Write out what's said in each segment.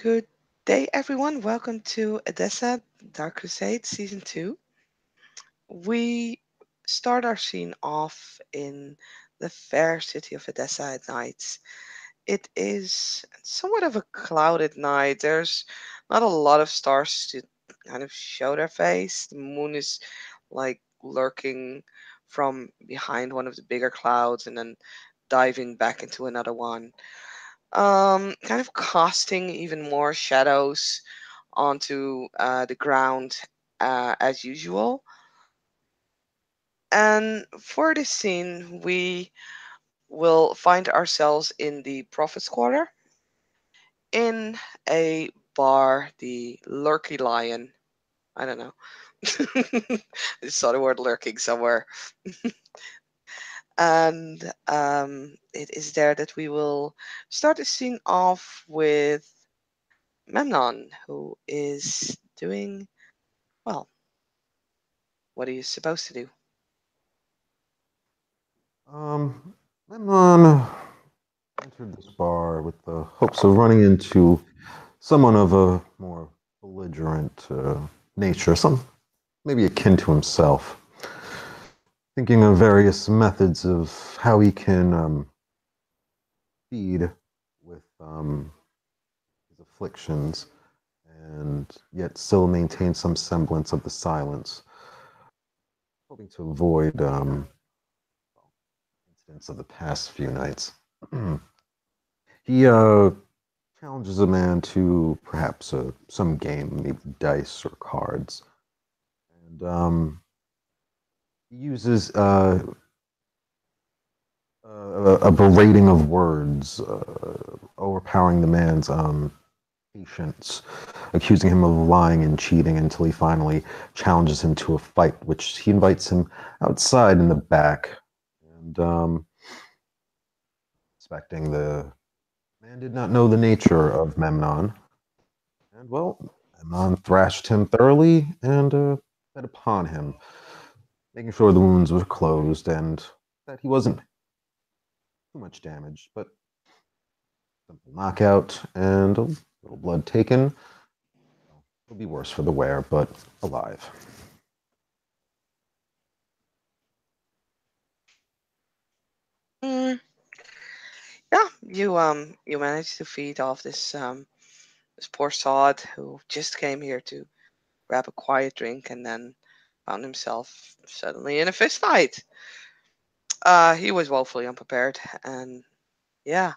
Good day, everyone. Welcome to Edessa Dark Crusade Season 2. We start our scene off in the fair city of Edessa at night. It is somewhat of a clouded night. There's not a lot of stars to kind of show their face. The moon is like lurking from behind one of the bigger clouds and then diving back into another one. Kind of casting even more shadows onto the ground as usual. And for this scene, we will find ourselves in the Prophet's Quarter in a bar, the Lurky Lion. I don't know. I just saw the word lurking somewhere. And it is there that we will start the scene off with Memnon, who is doing, well, what are you supposed to do? Um, Memnon entered this bar with the hopes of running into someone of a more belligerent nature, some maybe akin to himself, thinking of various methods of how he can feed with his afflictions and yet still maintain some semblance of the silence, hoping to avoid incidents of the past few nights. He challenges a man to perhaps some game, maybe dice or cards, and he uses a berating of words, overpowering the man's patience, accusing him of lying and cheating until he finally challenges him to a fight, which he invites him outside in the back, and expecting the man did not know the nature of Memnon. And well, Amnon thrashed him thoroughly and fed upon him, making sure the wounds were closed and that he wasn't too much damaged, but simple knockout and a little blood taken. It'll be worse for the wear, but alive. Mm, yeah, you managed to feed off this poor sod who just came here to grab a quiet drink and then found himself suddenly in a fist fight. He was woefully unprepared, and yeah,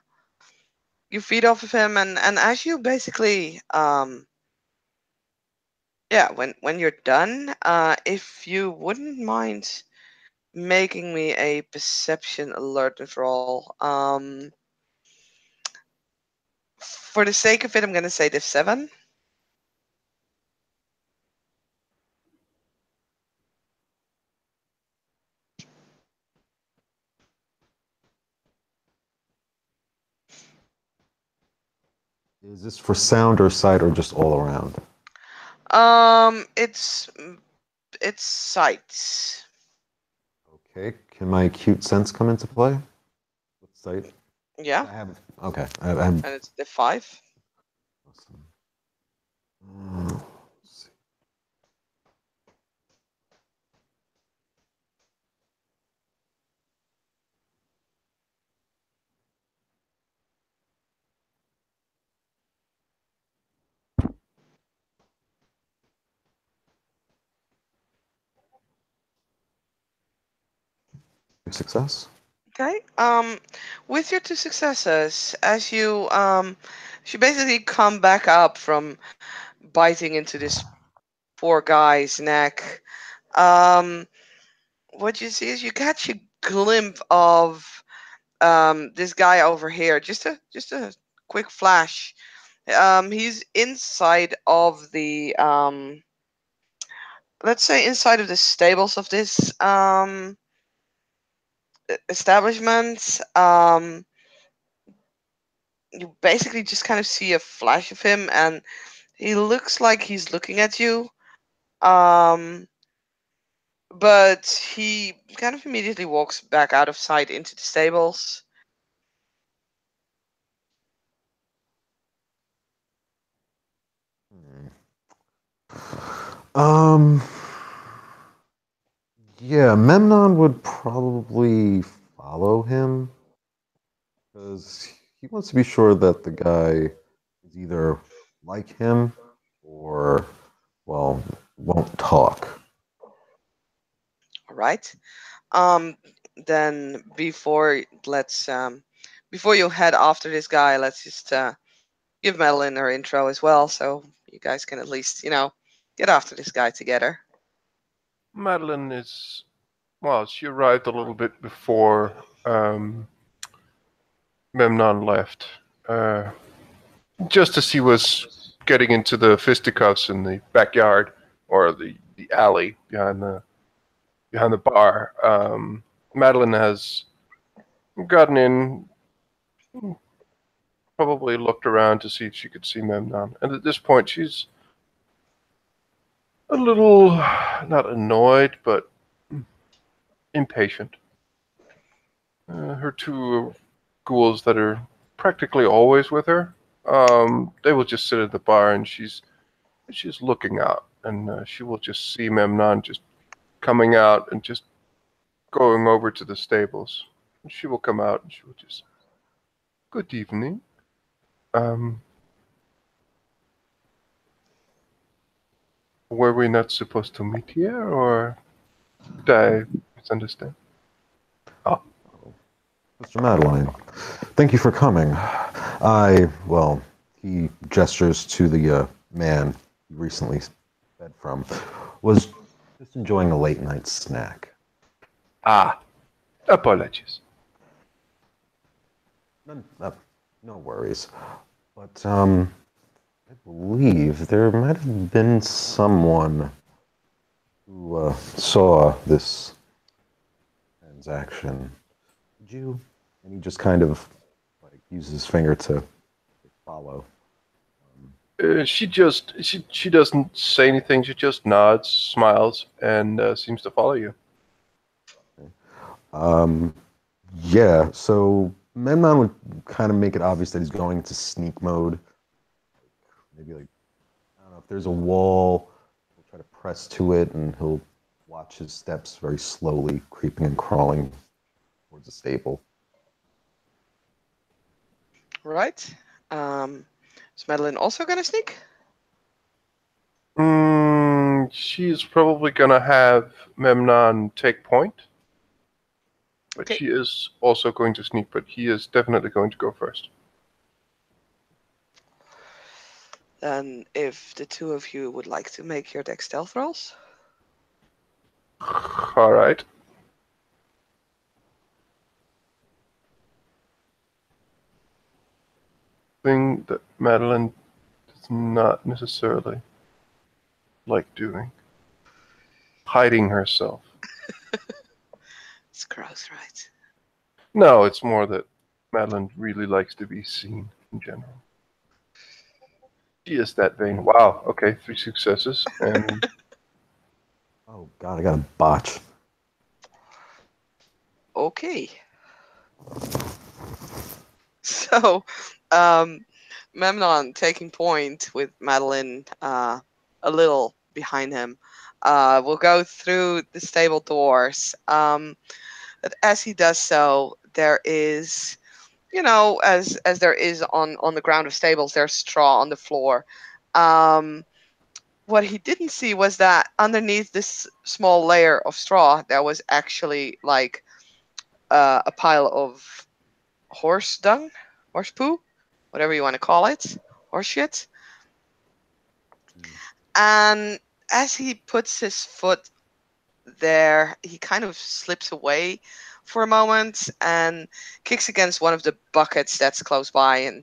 you feed off of him, and as you basically yeah, when you're done, if you wouldn't mind making me a perception alertness roll. For the sake of it, I'm gonna say div 7. Is this for sound or sight or just all around? It's sight. Okay, can my acute sense come into play? With sight? Yeah, I have. Okay, I have. and it's div 5. Awesome. Let's see. Success. Okay. With your two successes, as you basically come back up from biting into this poor guy's neck, um, what you see is you catch a glimpse of this guy over here. Just a quick flash. He's inside of the let's say inside of the stables of this establishment. You basically just kind of see a flash of him, and he looks like he's looking at you. Um, but he kind of immediately walks back out of sight into the stables. Um, yeah, Memnon would probably follow him because he wants to be sure that the guy is either like him or, well, won't talk. All right. Um, then before you head after this guy, let's just give Madeline her intro as well, so you guys can at least get after this guy together. Madeline is, well, she arrived a little bit before Memnon left, uh, just as he was getting into the fisticuffs in the backyard or the alley behind the bar. Madeline has gotten in, probably looked around to see if she could see Memnon, and at this point she's a little not annoyed but impatient. Her two ghouls that are practically always with her, they will just sit at the bar and she's looking out, and she will just see Memnon just coming out and just going over to the stables. And she will come out and she will just, good evening. Um, were we not supposed to meet here, or did I misunderstand? Oh, Mr. Madeline, thank you for coming. Well, he gestures to the man he recently fed from, was just enjoying a late night snack. ah, apologies. None, no worries. But, I believe there might have been someone who saw this transaction. Did you? And he just kind of like uses his finger to follow. She doesn't say anything. She just nods, smiles, and seems to follow you. Um, yeah, so Memnon would kind of make it obvious that he's going into sneak mode. Maybe like, I don't know, if there's a wall, he'll try to press to it and he'll watch his steps very slowly creeping and crawling towards the stable. Right. Um, is Madeline also gonna sneak? She's probably gonna have Memnon take point, but Okay. she is also going to sneak. But he is definitely going to go first. Then, if the two of you would like to make your deck stealth rolls. All right. Thing that Madeline does not necessarily like doing, hiding herself. It's gross, right? No, it's more that Madeline really likes to be seen in general. She is that vain. Wow. Okay, 3 successes, and Oh god, I got a botch. Okay. So, um, Memnon taking point with Madeline a little behind him. Will go through the stable doors. But as he does so, there is, as there is on the ground of stables, there's straw on the floor. Um, what he didn't see was that underneath this small layer of straw, there was actually like a pile of horse dung, horse poo, whatever you want to call it, horse shit. And as he puts his foot there, he kind of slips away for a moment and kicks against one of the buckets that's close by, and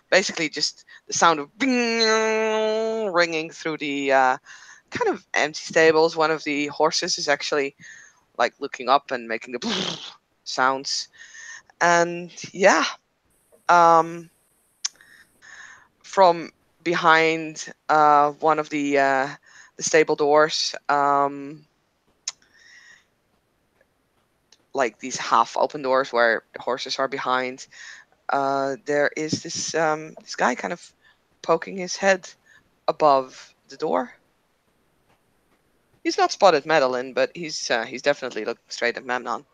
basically just the sound of bing ringing through the kind of empty stables. One of the horses is actually like looking up and making the sounds, and yeah, um, from behind one of the stable doors, like these half open doors where the horses are behind. There is this guy kind of poking his head above the door. He's not spotted Madeline, but he's definitely looking straight at Memnon.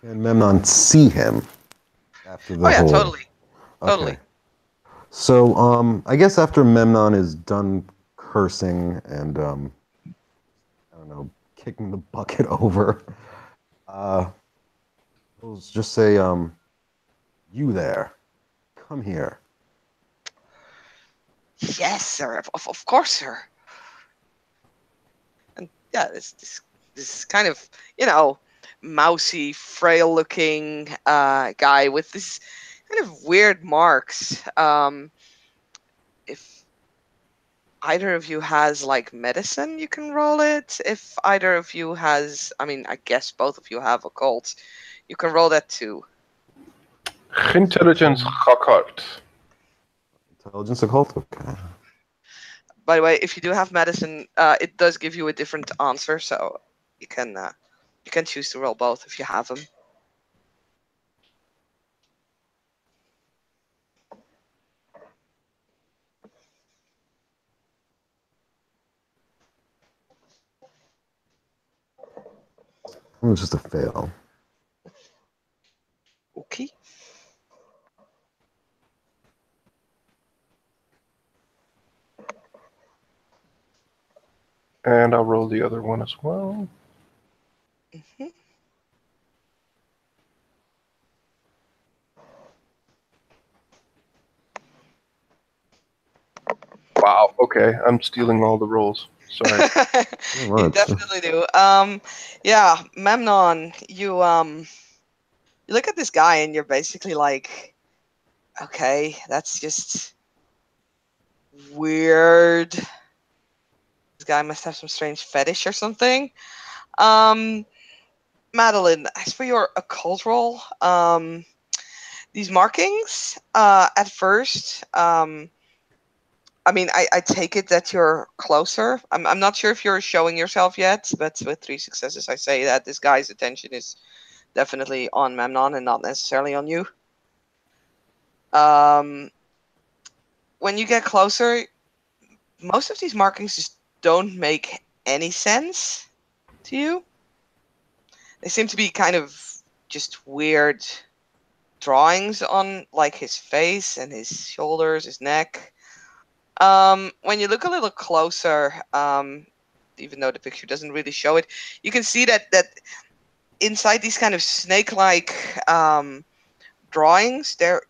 Can Memnon see him after Oh the yeah, whole? totally, Okay. totally. So, I guess after Memnon is done cursing and, I don't know, kicking the bucket over, uh, we'll just say, you there, come here. Yes, sir. Of course, sir. And yeah, this kind of you know mousy, frail-looking guy with this kind of weird marks. If either of you has like medicine, you can roll it. If either of you has, I mean, I guess both of you have occult, you can roll that too. Intelligence gekocht. Intelligence occult. Okay. By the way, if you do have medicine, it does give you a different answer, so you can uh, you can choose to roll both if you have them. It was just a fail. Okay. And I'll roll the other one as well. Mhm. Wow, okay. I'm stealing all the rolls. Sorry. Very You much. definitely do. Yeah, Memnon, you look at this guy and you're basically like, okay, that's just weird. This guy must have some strange fetish or something. Um, Madeline, as for your occult roll, these markings, at first, I mean, I take it that you're closer. I'm not sure if you're showing yourself yet, but with 3 successes, I say that this guy's attention is definitely on Memnon and not necessarily on you. Um, when you get closer, most of these markings just don't make any sense to you. They seem to be kind of just weird drawings on like his face and his shoulders, his neck. When you look a little closer, even though the picture doesn't really show it, you can see that inside these kind of snake-like drawings, there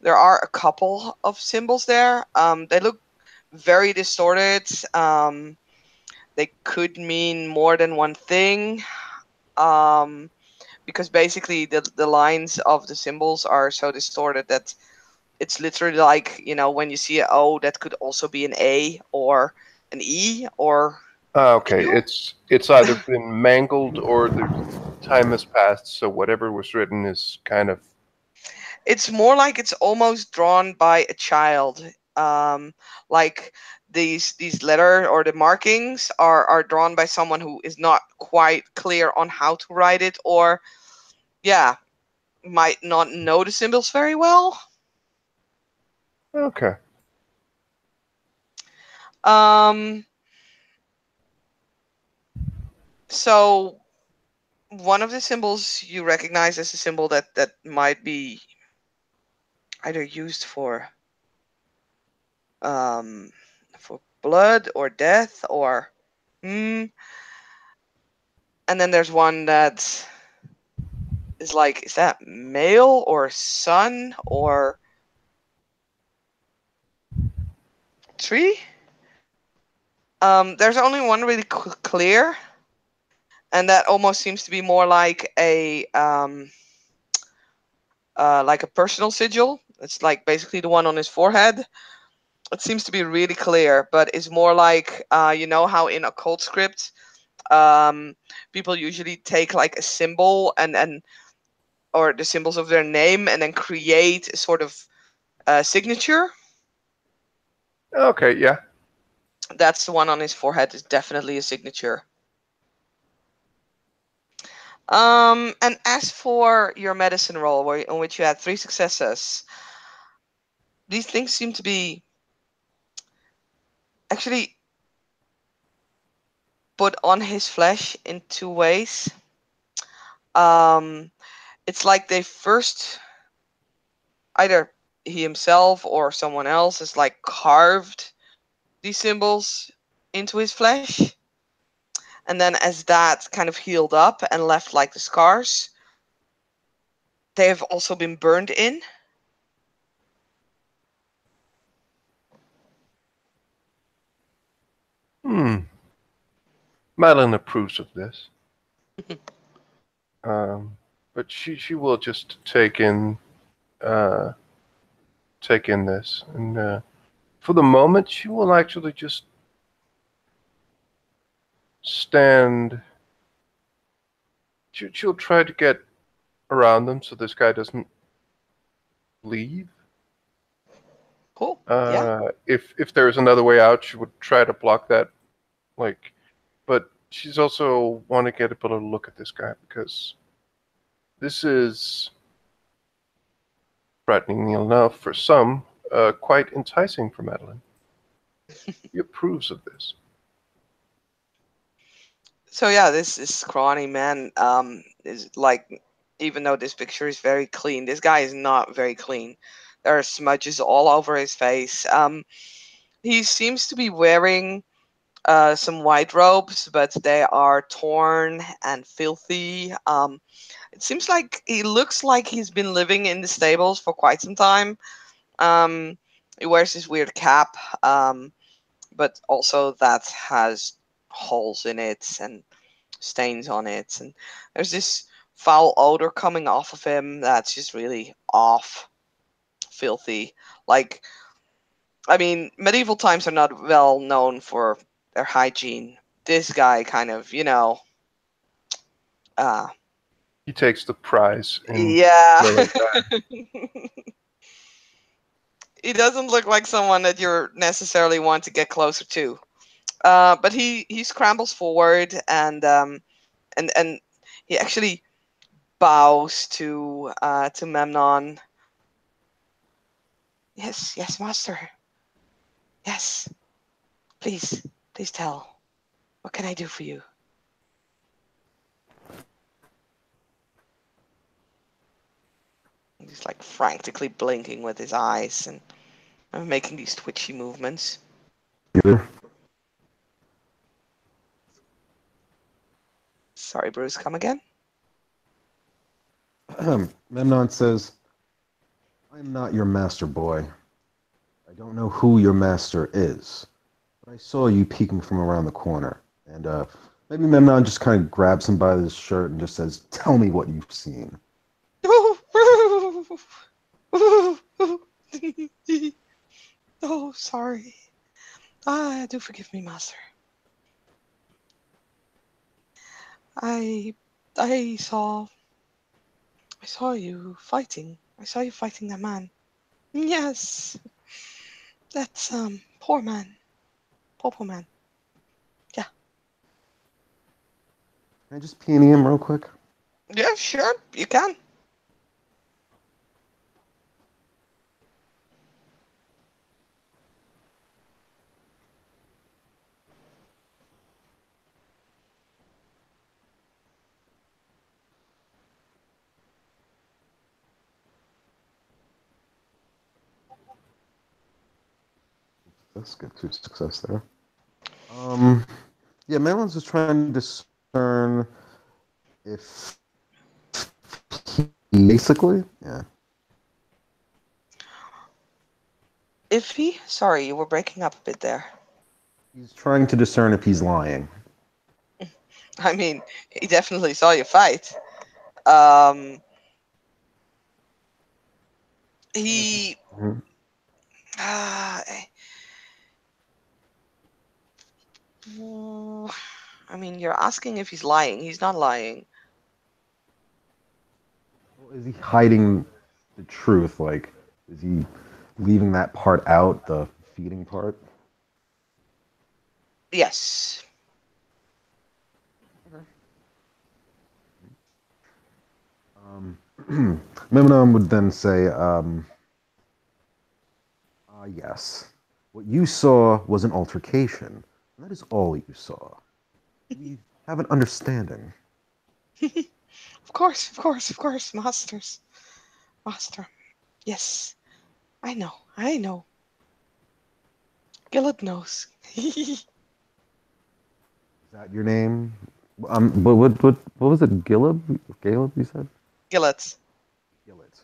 are a couple of symbols there. They look very distorted. They could mean more than one thing. Um, because basically the lines of the symbols are so distorted that it's literally like, when you see an O, that could also be an A or an E or a Okay, U. it's either been mangled or the time has passed, so whatever was written is kind of. It's more like it's almost drawn by a child. Um, like these letter or the markings are drawn by someone who is not quite clear on how to write it, or yeah, might not know the symbols very well. Okay. Um, so one of the symbols you recognize as a symbol that might be either used um for blood or death or hmm. And then there's one that is like, is that male or son or tree? There's only one really clear, and that almost seems to be more like a personal sigil. It's like basically the one on his forehead. It seems to be really clear, but it's more like you know how in occult script, um, people usually take like a symbol and or the symbols of their name and then create a sort of signature. Okay, yeah. That's the one on his forehead. Is definitely a signature. And as for your medicine roll, in which you had 3 successes, these things seem to be actually put on his flesh in two ways. Um, it's like they first, either he himself or someone else has like carved these symbols into his flesh, and then as that kind of healed up and left like the scars, they have also been burned in. Hmm. Madeline approves of this. Um, but she will just uh, take in this, and for the moment, she will actually just stand. She'll try to get around them so this guy doesn't leave. Cool. Yeah. If there is another way out, she would try to block that. Like, but she's also want to get a better look at this guy because this is frightening enough for some, quite enticing for Madeline. He approves of this. So yeah, this scrawny man is like, even though this picture is very clean, this guy is not very clean. There are smudges all over his face. He seems to be wearing some white robes, but they are torn and filthy. It seems like he looks like he's been living in the stables for quite some time. Um, he wears this weird cap, but also that has holes in it and stains on it, and there's this foul odor coming off of him that's just really off, filthy. Like, I mean, medieval times are not well known for their hygiene. This guy kind of, uh, He takes the prize in yeah. smelling bad. He doesn't look like someone that you necessarily want to get closer to. But he scrambles forward, and he actually bows to Memnon. Yes, yes, master. Yes, please, please tell. What can I do for you? He's like frantically blinking with his eyes and making these twitchy movements. Either. Sorry, Bruce, come again? Memnon says, I am not your master, boy. I don't know who your master is, but I saw you peeking from around the corner. And maybe Memnon just kind of grabs him by his shirt and just says, tell me what you've seen. Oh, sorry. Ah, do forgive me, master. I I saw you fighting. I saw you fighting that man. Yes, that's poor man. Poor man. Yeah. Can I just peony him real quick? Yeah, sure, you can. Let's get to success there. Um, yeah, Memnon's just trying to discern if he basically, yeah. Iffy? Sorry, you were breaking up a bit there. He's trying to discern if he's lying. I mean, he definitely saw you fight. Um, he. Mhm. Uh, I mean, you're asking if he's lying. He's not lying. Is he hiding the truth? Like, is he leaving that part out, the feeding part? Yes. Um, Memnon would then say, yes. What you saw was an altercation, and that is all you saw. We have an understanding. Of course, of course, of course, masters. Master. Yes, I know, I know. Gillett knows. Is that your name? But what was it? Gilib? Caleb, you said? Gillett. Gillet.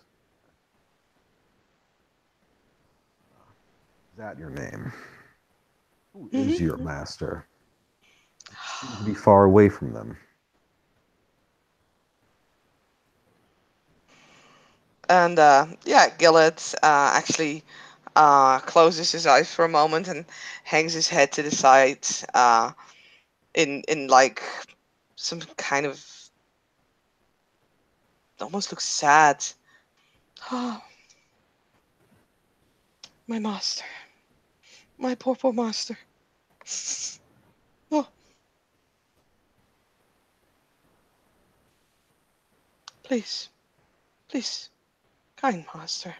Is that your name? Who is your Mhm. master? Seems to be far away from them. And yeah, Gillett actually closes his eyes for a moment and hangs his head to the side in like some kind of almost looks sad. Oh, my master, my poor poor master. Oh, please, please, kind master,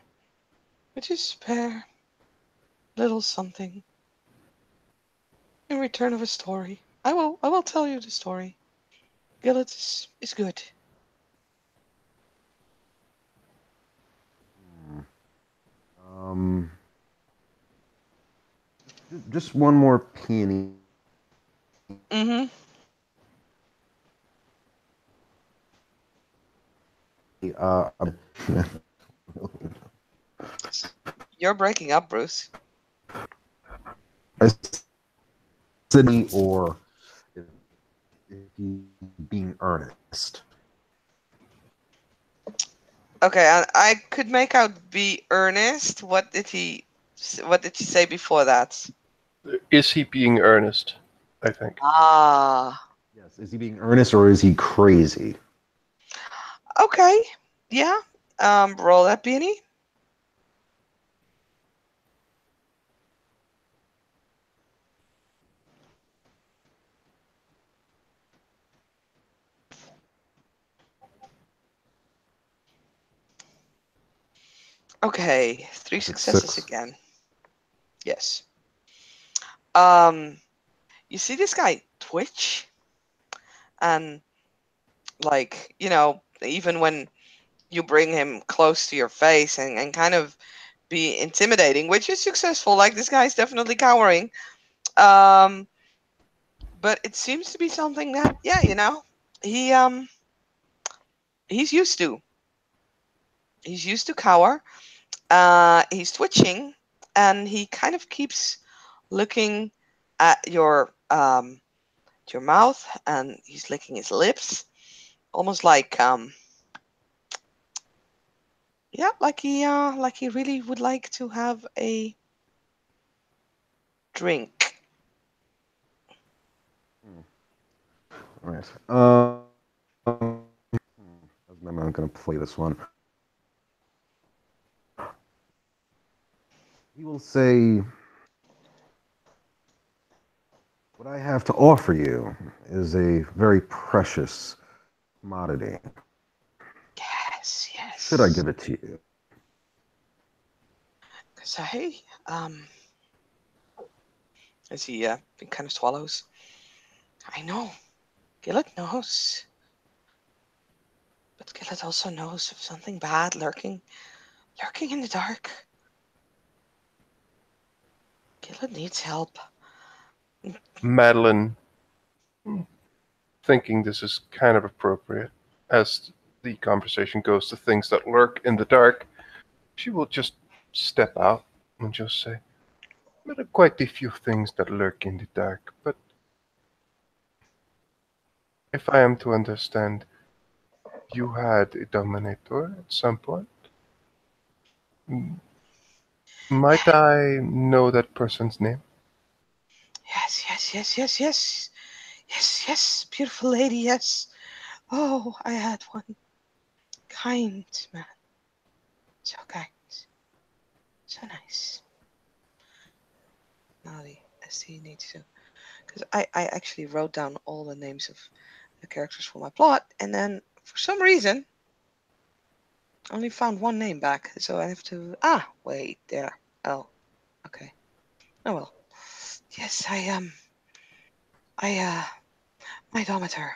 would you spare little something in return of a story? I will tell you the story. Gillett is good. Hmm. Um, just one more peony. Mm-hmm. Uh, You're breaking up, Bruce. I said me or if he's being earnest. Okay, I could make out be earnest. What did he say before that? Is he being earnest? I think. Ah, Yes, is he being earnest or is he crazy? okay. Yeah. Roll that peony. Okay, three That's successes six. again. Yes. Um, you see this guy twitch, and like even when you bring him close to your face and kind of be intimidating, which is successful. Like this guy's definitely cowering. Um, but it seems to be something that yeah, he he's used to. He's used to cower. He's twitching, and he kind of keeps looking at your mouth, and he's licking his lips, almost like yeah, like he really would like to have a drink. Hmm. All right. I'm not gonna play this one. He will say, "What I have to offer you is a very precious commodity. Yes, Should I yes. give it to you?" Cause as he kind of swallows. I know. Gillett knows, but Gillett also knows of something bad lurking in the dark. Gillett needs help. Madeline, thinking this is kind of appropriate, as the conversation goes to things that lurk in the dark, she will just step out and just say, "There are quite a few things that lurk in the dark, but if I am to understand, you had a Dominator at some point. M- Might I know that person's name?" Yes, yes, yes, yes, yes, yes, yes, beautiful lady, yes. Oh, I had one. Kind man, so kind, so nice. Now the SC needs to, because I actually wrote down all the names of the characters for my plot, and then for some reason I only found one name back, so I have to. Ah, wait, there. Oh, okay. Oh well. Yes, my dometer,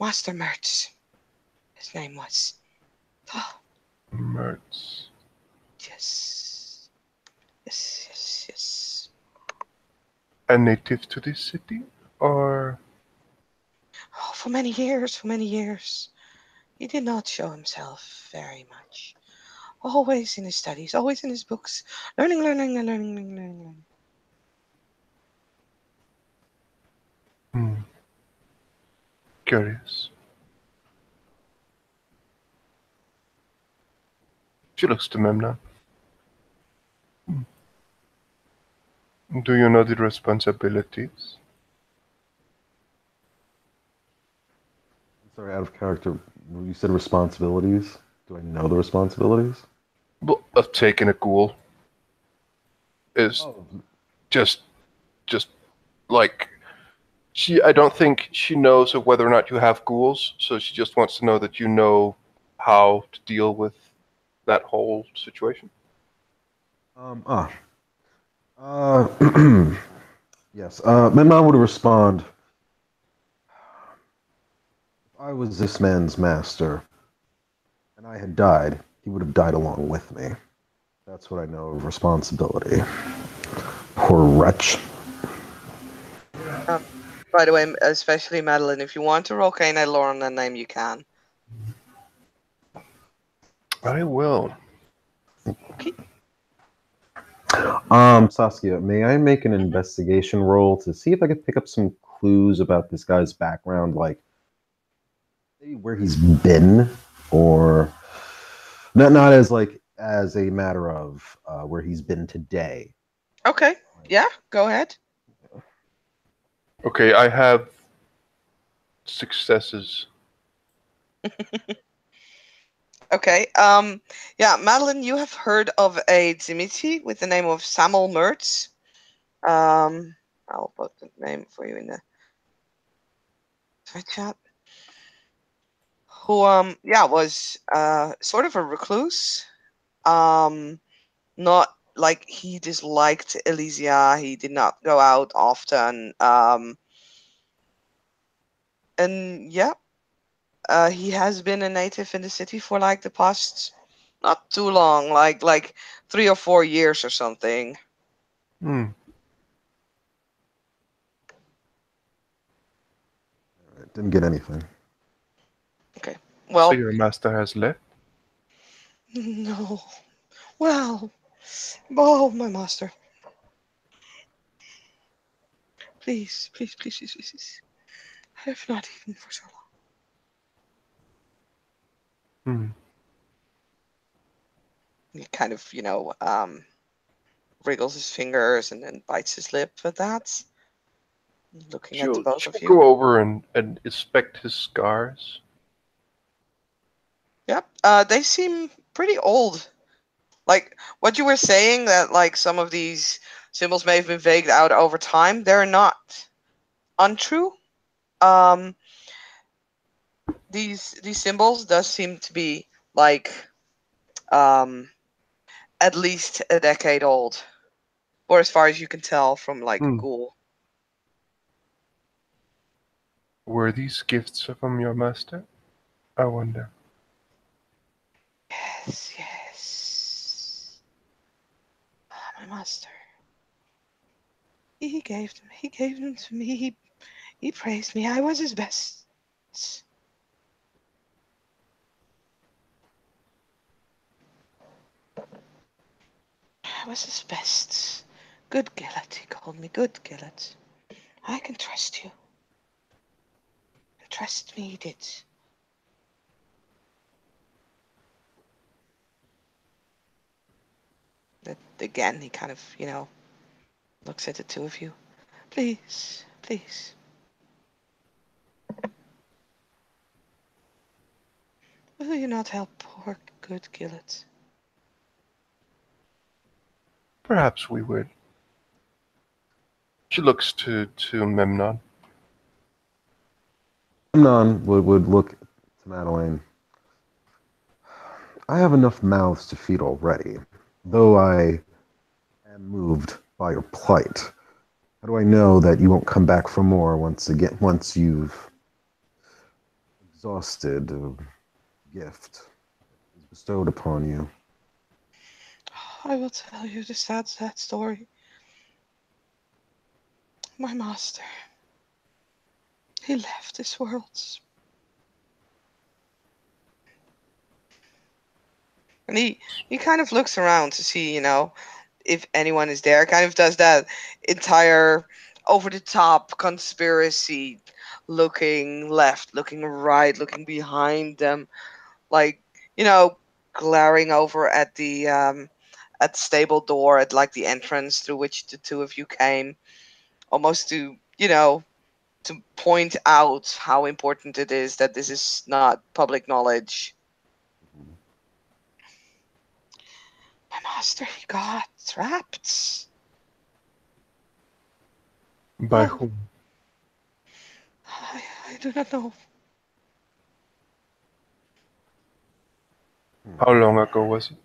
Master Mertz, his name was. Oh, Mertz. yes, yes, yes, yes. A native to this city? Or. Oh, for many years, for many years, he did not show himself very much. Always in his studies, always in his books, learning, learning, and learning, learning, learning, learning. Hmm, curious. She looks to Memnon. Do you know the responsibilities? Sorry, out of character. You said responsibilities. Do I know the responsibilities? Well, of taking a ghoul is Oh, just just like I don't think she knows of whether or not you have ghouls, so she just wants to know that you know how to deal with that whole situation. um, ah, uh, yes. Memnon would respond, if I was this man's master and I had died, he would have died along with me. That's what I know of responsibility. Poor wretch. Um, by the way, especially Madeline, if you want to roll canine lore on that name, you can. I will. Okay. Saskia, may I make an Mhm. investigation roll to see if I could pick up some clues about this guy's background, like maybe where he's been, or not as like as a matter of where he's been today. Okay. Yeah, go ahead. Okay, I have successes. Okay. Yeah, Madeline, you have heard of a Dimitri with the name of Samuel Mertz. I'll put the name for you in the chat. Who, yeah, was sort of a recluse. Um, not like he disliked Elysia. He did not go out often. And yeah, he has been a native in the city for like the past not too long, like 3 or 4 years or something. Hmm. Didn't get anything. Okay. So Well, your master has left? no. Well, oh, my master. Please, please, please, please, please, please. I have not eaten for so long. Hmm. He kind of, wriggles his fingers and then bites his lip at that, looking at the both She'll of you. go over and inspect his scars. Yep. They seem pretty old. Like what you were saying that like some of these symbols may have been vagued out over time, they're not untrue. Um, these symbols does seem to be like um at least a decade old, or as far as you can tell from like a Hmm. ghoul. Were these gifts from your master? I wonder. Yes, yes. Ah, my master. He gave them. He gave them to me. He praised me. I was his best. I was his best. Good Gillet, he called me. Good Gillet. I can trust you. And trust me, he did. That again, he kind of, looks at the two of you. Please, please. Will you not help poor good Gillet? Perhaps we would. She looks to Memnon. Memnon would look to Madeline. I have enough mouths to feed already, though I I'm moved by your plight. How do I know that you won't come back for more once you've exhausted the gift is bestowed upon you? I will tell you the sad, sad story. My master, he left this world. And he kind of looks around to see, if anyone is there. Kind of does that entire over the top conspiracy, looking left, looking right, looking behind them, like, you know, glaring over at the stable door, at like the entrance through which the two of you came, almost to point out how important it is that this is not public knowledge. Mhm. My master, he got trapped. By Oh, whom? I do not know. Hmm. How long ago was it?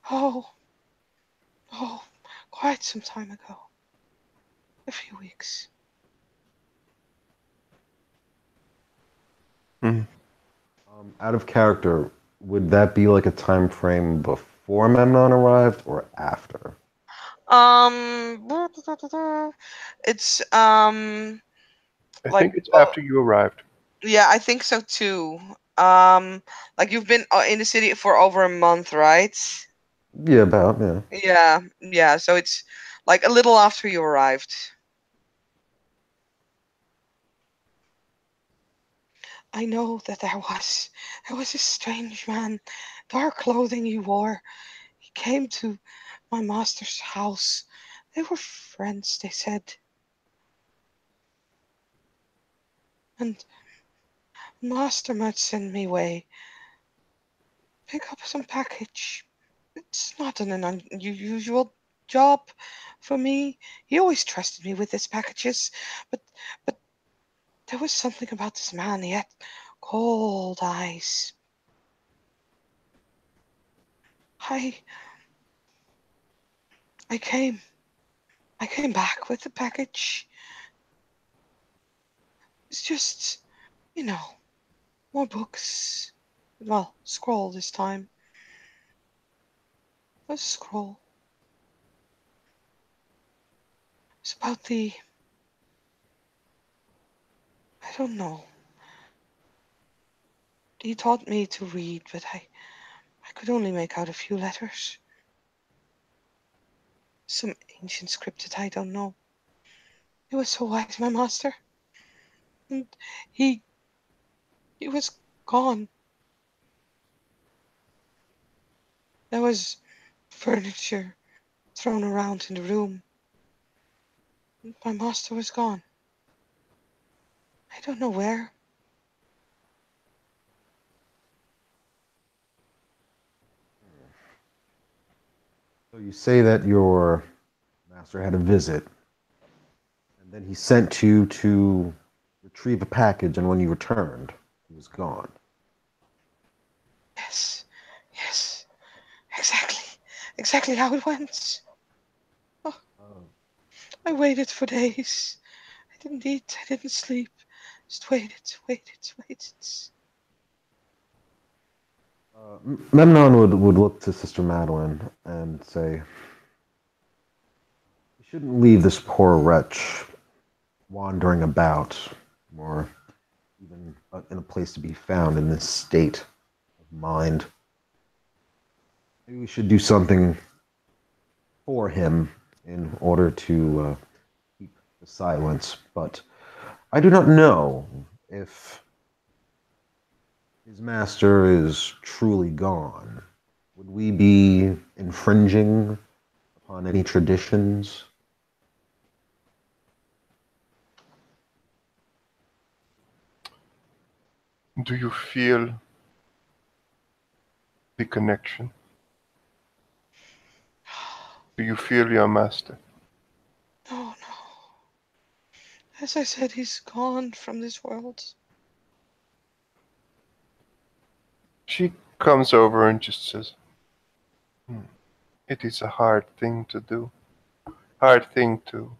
Oh, oh, quite some time ago. A few weeks. Hmm. Out of character, would that be like a time frame before Memnon arrived or after? Um, it's I like, think it's well, after you arrived. yeah, I think so too. Um, like you've been in the city for over a month, right? Yeah, about, yeah. Yeah, yeah. So it's like a little after you arrived. I know that there was a strange man, dark clothing he wore. He came to my master's house. They were friends, they said. And master might send me away. Pick up some package. It's not an unusual job for me. He always trusted me with his packages, but but there was something about this man. He had cold eyes. I I came I came back with the package. It's just, you know, more books. Well, scroll this time. A scroll. It's about I don't know. He taught me to read, but I could only make out a few letters. Some ancient script that I don't know. He was so wise, my master. And he he was gone. There was furniture thrown around in the room. And my master was gone. I don't know where. So you say that your master had a visit, and then he sent you to retrieve a package, and when you returned, he was gone. Yes, yes, exactly. Exactly how it went. Oh, Uh, I waited for days. I didn't eat, I didn't sleep. Just waited, waited, waited. Memnon would look to Sister Madeline and say, "You shouldn't leave this poor wretch wandering about, or even in a place to be found in this state of mind. Maybe we should do something for him in order to keep the silence. But I do not know if his master is truly gone. Would we be infringing upon any traditions?" Do you feel the connection? Do you feel your master? No, no. As I said, he's gone from this world. She comes over and just says, "Hmm. It is a hard thing to do, hard thing to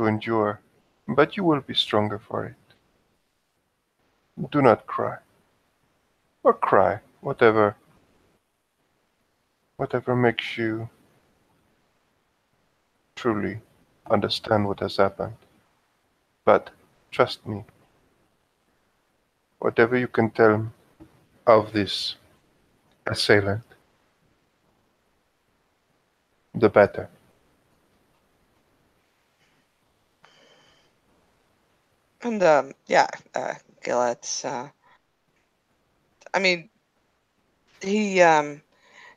endure, but you will be stronger for it. Do not cry, or cry, whatever makes you truly understand what has happened. But trust me, whatever you can tell of this assailant, the better. And yeah, Gillet's. I mean, he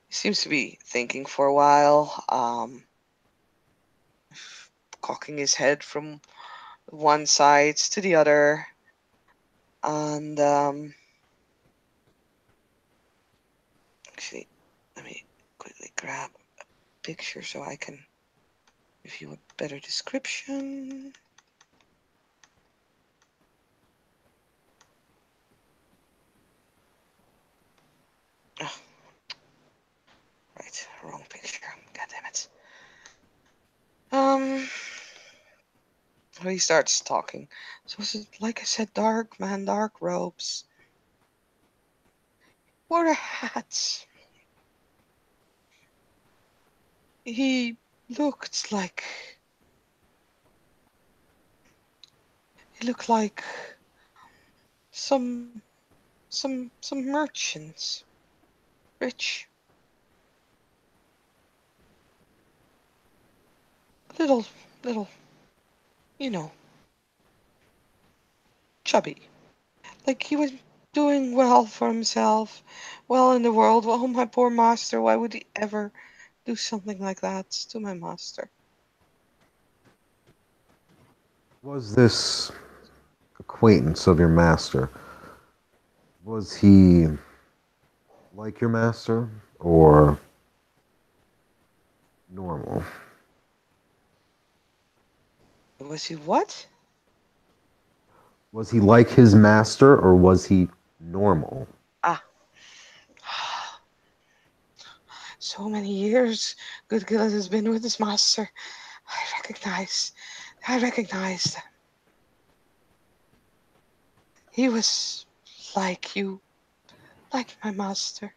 seems to be thinking for a while, cocking his head from one side to the other, and actually, let me quickly grab a picture so I can give you a better description. Oh, right, wrong picture. God damn it. Um, he starts talking. So is it like I said, dark man, dark robes, wore a hat. He looked like he looked like some some merchants, rich, little little, you know, chubby. Like he was doing well for himself, well in the world. Oh, my poor master, why would he ever do something like that to my master? Was this acquaintance of your master, was he like your master or normal? Was he what? Was he like his master or was he normal? Ah, so many years good Gillis has been with his master. I recognize, I recognized. He was like you, like my master.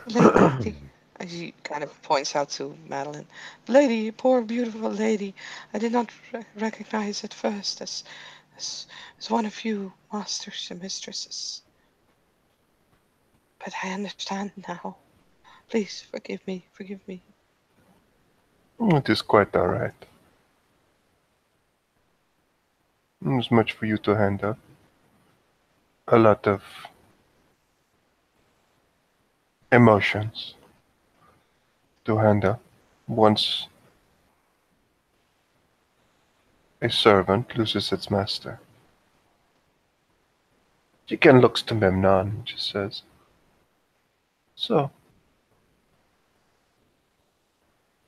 Lady, as he kind of points out to Madeline. Lady, poor beautiful lady, I did not recognize at first as, as one of you masters and mistresses. But I understand now. Please forgive me, forgive me. It is quite all right. There's much for you to handle. A lot of emotions to handle. Once a servant loses its master, she again looks to Memnon and just says, "So,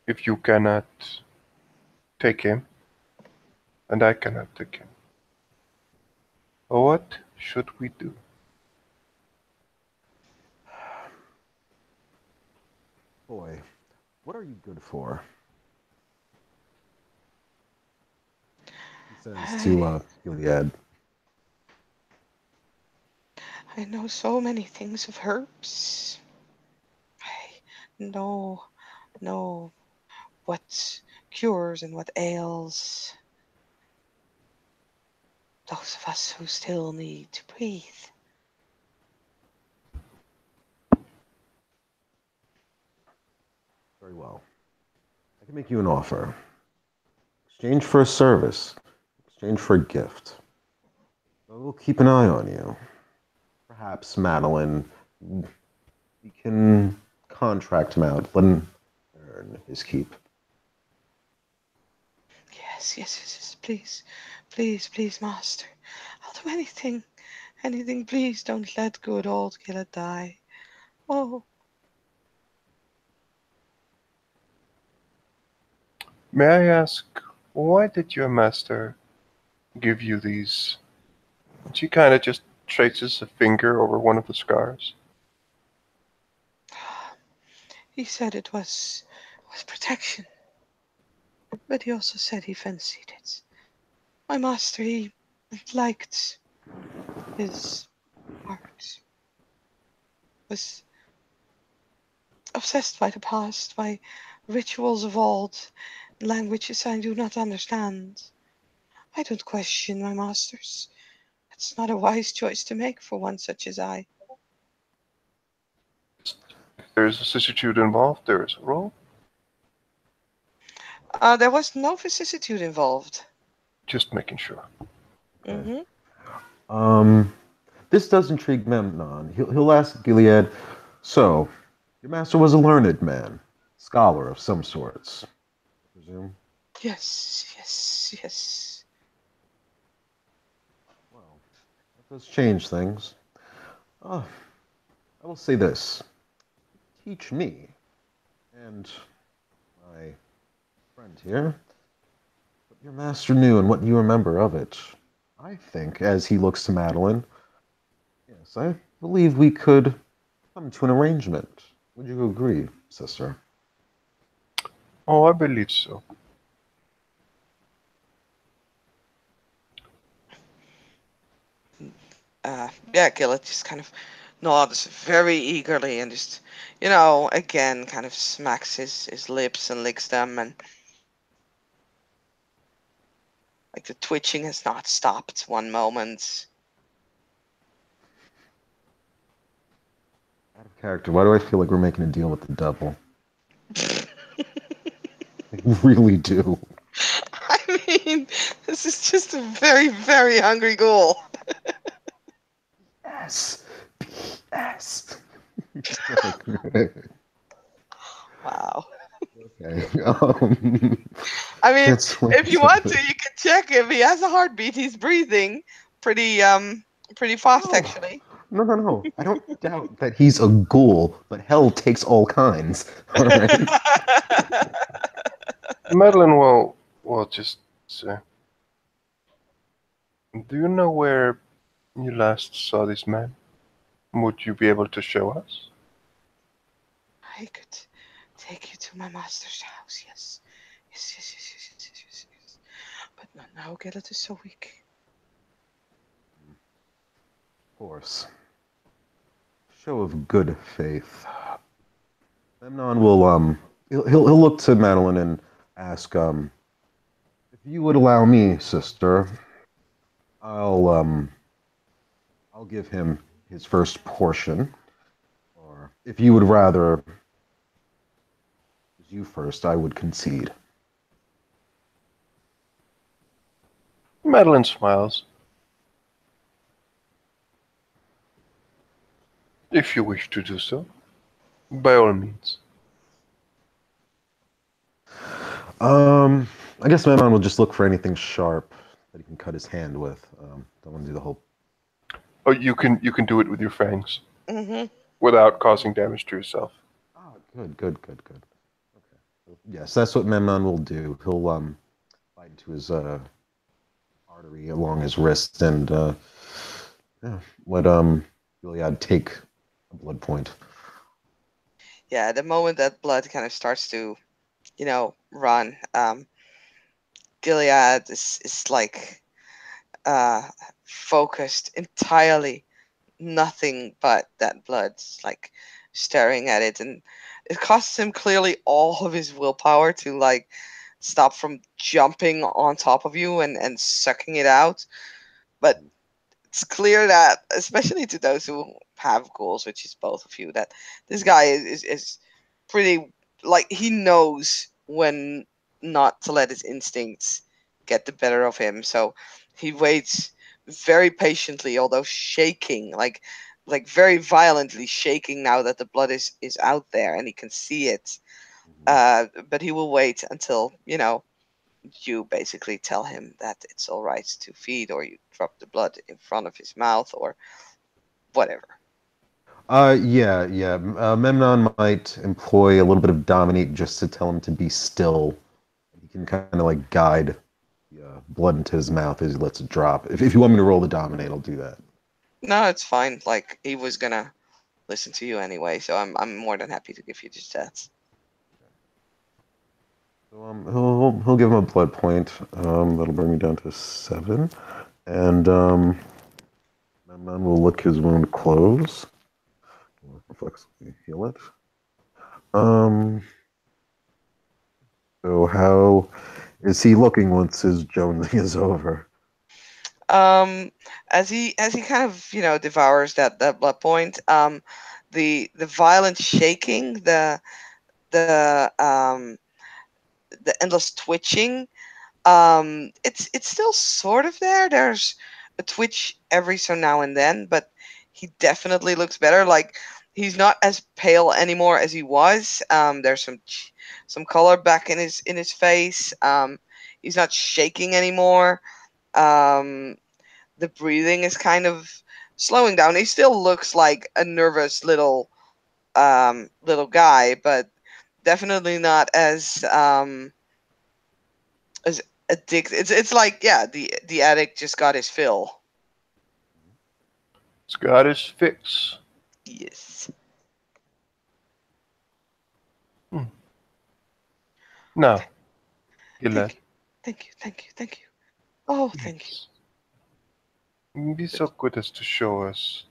if you cannot take him, and I cannot take him, what should we do?" Boy, what are you good for? He says to I, Gilead. I know so many things of herbs. I know what cures and what ails those of us who still need to breathe. Very well. I can make you an offer. Exchange for a service. Exchange for a gift. We'll keep an eye on you. Perhaps, Madeline, we can contract him out. Let him earn his keep. Yes, yes, yes, yes, please, please, please, master. I'll do anything, anything. Please don't let good old Gilla die. Oh, May I ask, why did your master give you these? She kind of just traces a finger over one of the scars. He said it was protection, but he also said he fancied it. My master, he liked his art, was obsessed by the past, by rituals of old, languages I do not understand. I don't question my masters. It's not a wise choice to make for one such as I. If there's a vicissitude involved, there is a role. There was no vicissitude involved. Just making sure. Okay. Mm-hmm. Um, this does intrigue Memnon. He'll ask Gilead, so, your master was a learned man, scholar of some sorts, I presume? Yes, yes, yes. Well, that does change things. Oh, I will say this. Teach me, and my friend here, what your master knew and what you remember of it. I think, as he looks to Madeline, yes, I believe we could come to an arrangement. Would you agree, sister? Oh, I believe so. Yeah, Gillett just kind of nods very eagerly and just, again, kind of smacks his lips and licks them, and like the twitching has not stopped one moment. Out of character, why do I feel like we're making a deal with the devil? I really do. I mean, this is just a very, very hungry ghoul. Yes. Yes. Okay. Wow. Okay. I mean, Can't swing if you want to, something. you can check if he has a heartbeat. He's breathing pretty pretty fast Oh, actually. no, no, no. I don't doubt that he's a ghoul, but hell takes all kinds. All right. Madeline will just say, do you know where you last saw this man? Would you be able to show us? I could take you to my master's house. Yes, yes, yes, yes, yes, yes, yes, yes. Yes. But not now. Gellert is so weak. Of course. Show of good faith. Memnon will he'll look to Madeline and ask if you would allow me, sister, I'll I'll give him his first portion. Or if you would rather you first, I would concede. Madeline smiles. If you wish to do so, by all means. Um, I guess Memnon will just look for anything sharp that he can cut his hand with. Don't want to do the whole. Oh, you can do it with your fangs Mm-hmm. without causing damage to yourself. Oh, good, good, good, good. Okay. Yes, that's what Memnon will do. He'll bite into his artery along his wrist and yeah, let Gilead take a blood point. Yeah, the moment that blood kind of starts to, run, Gilead is like uh focused entirely nothing but that blood, like staring at it, and it costs him clearly all of his willpower to like stop from jumping on top of you and sucking it out. But it's clear that, especially to those who have goals, which is both of you, that this guy is pretty, like, he knows when not to let his instincts get the better of him. So he waits very patiently, although shaking, like very violently shaking now that the blood is out there and he can see it. Mhm. But he will wait until you basically tell him that it's all right to feed, or you drop the blood in front of his mouth, or whatever. Yeah, yeah. Memnon might employ a little bit of dominate just to tell him to be still. He you can kind of like guide the blood into his mouth as he lets it drop. If you want me to roll the dominate, I'll do that. No, it's fine. Like he was gonna listen to you anyway, so I'm more than happy to give you the stats. So he'll give him a blood point. That'll bring me down to 7, and Memnon will lick his wound close. Reflexively heal it. Um. So how is he looking once his jonesing is over? Um, as he kind of devours that blood point, the violent shaking, the endless twitching, it's still sort of there. There's a twitch every so now and then, but he definitely looks better. Like he's not as pale anymore as he was. There's some color back in his face. He's not shaking anymore. Um, the breathing is kind of slowing down. He still looks like a nervous little guy, but definitely not as addicted. It's like, yeah, the addict just got his fill. Scott is fix. Yes. Hmm. Now, Thank Gillette, you. Thank you. Thank you. Thank you. Oh, thank you. please be so good as to show us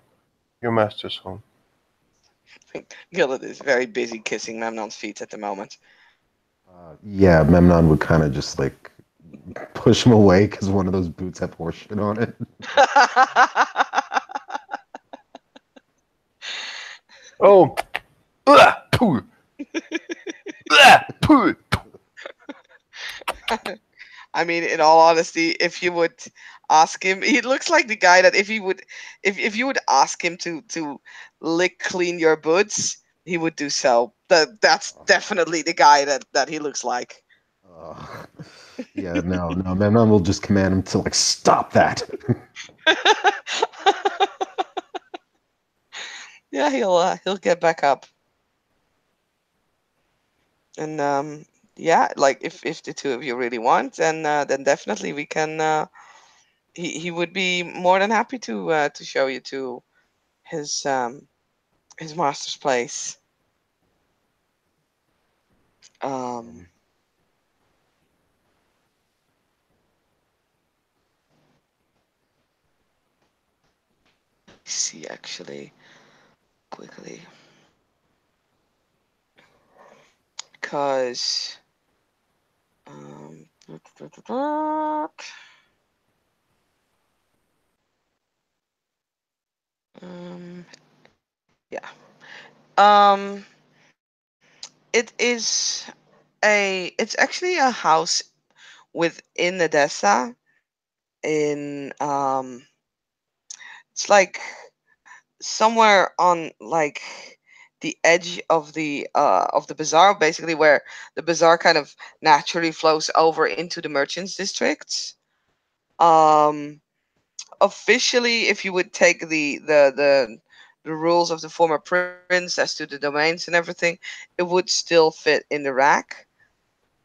your master's home. Gillet is very busy kissing Memnon's feet at the moment. Yeah, Memnon would kind of just like push him away because one of those boots have horse shit on it. Oh, poo, poo. I mean, in all honesty, if you would ask him, he looks like the guy that if you would ask him to lick clean your boots, he would do so. That's definitely the guy that he looks like. Uh, yeah, no, Memnon will just command him to like stop that. Yeah, he'll get back up. And yeah, like if the two of you really want, then definitely we can. He would be more than happy to show you to his his master's place. Um, Um, let me see actually quickly, because um, um, yeah, um, it's actually a house within Edessa in it's like somewhere on like the edge of the bazaar, basically where the bazaar kind of naturally flows over into the merchants districts. Um, officially, if you would take the rules of the former prince as to the domains and everything, it would still fit in the rack.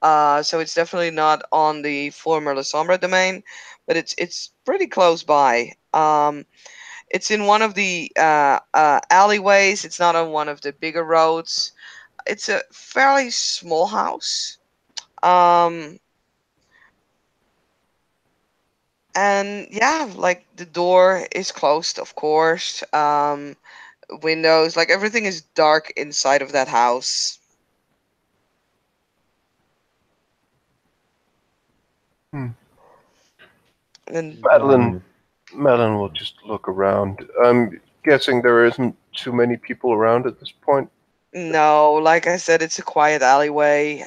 So it's definitely not on the former La Sombra domain, but it's pretty close by. It's in one of the alleyways. It's not on one of the bigger roads. It's a fairly small house. Um, and yeah, like the door is closed, of course. Windows, like everything is dark inside of that house. Hmm. And Madeline, Madeline will just look around. I'm guessing there isn't too many people around at this point. no, like I said, it's a quiet alleyway.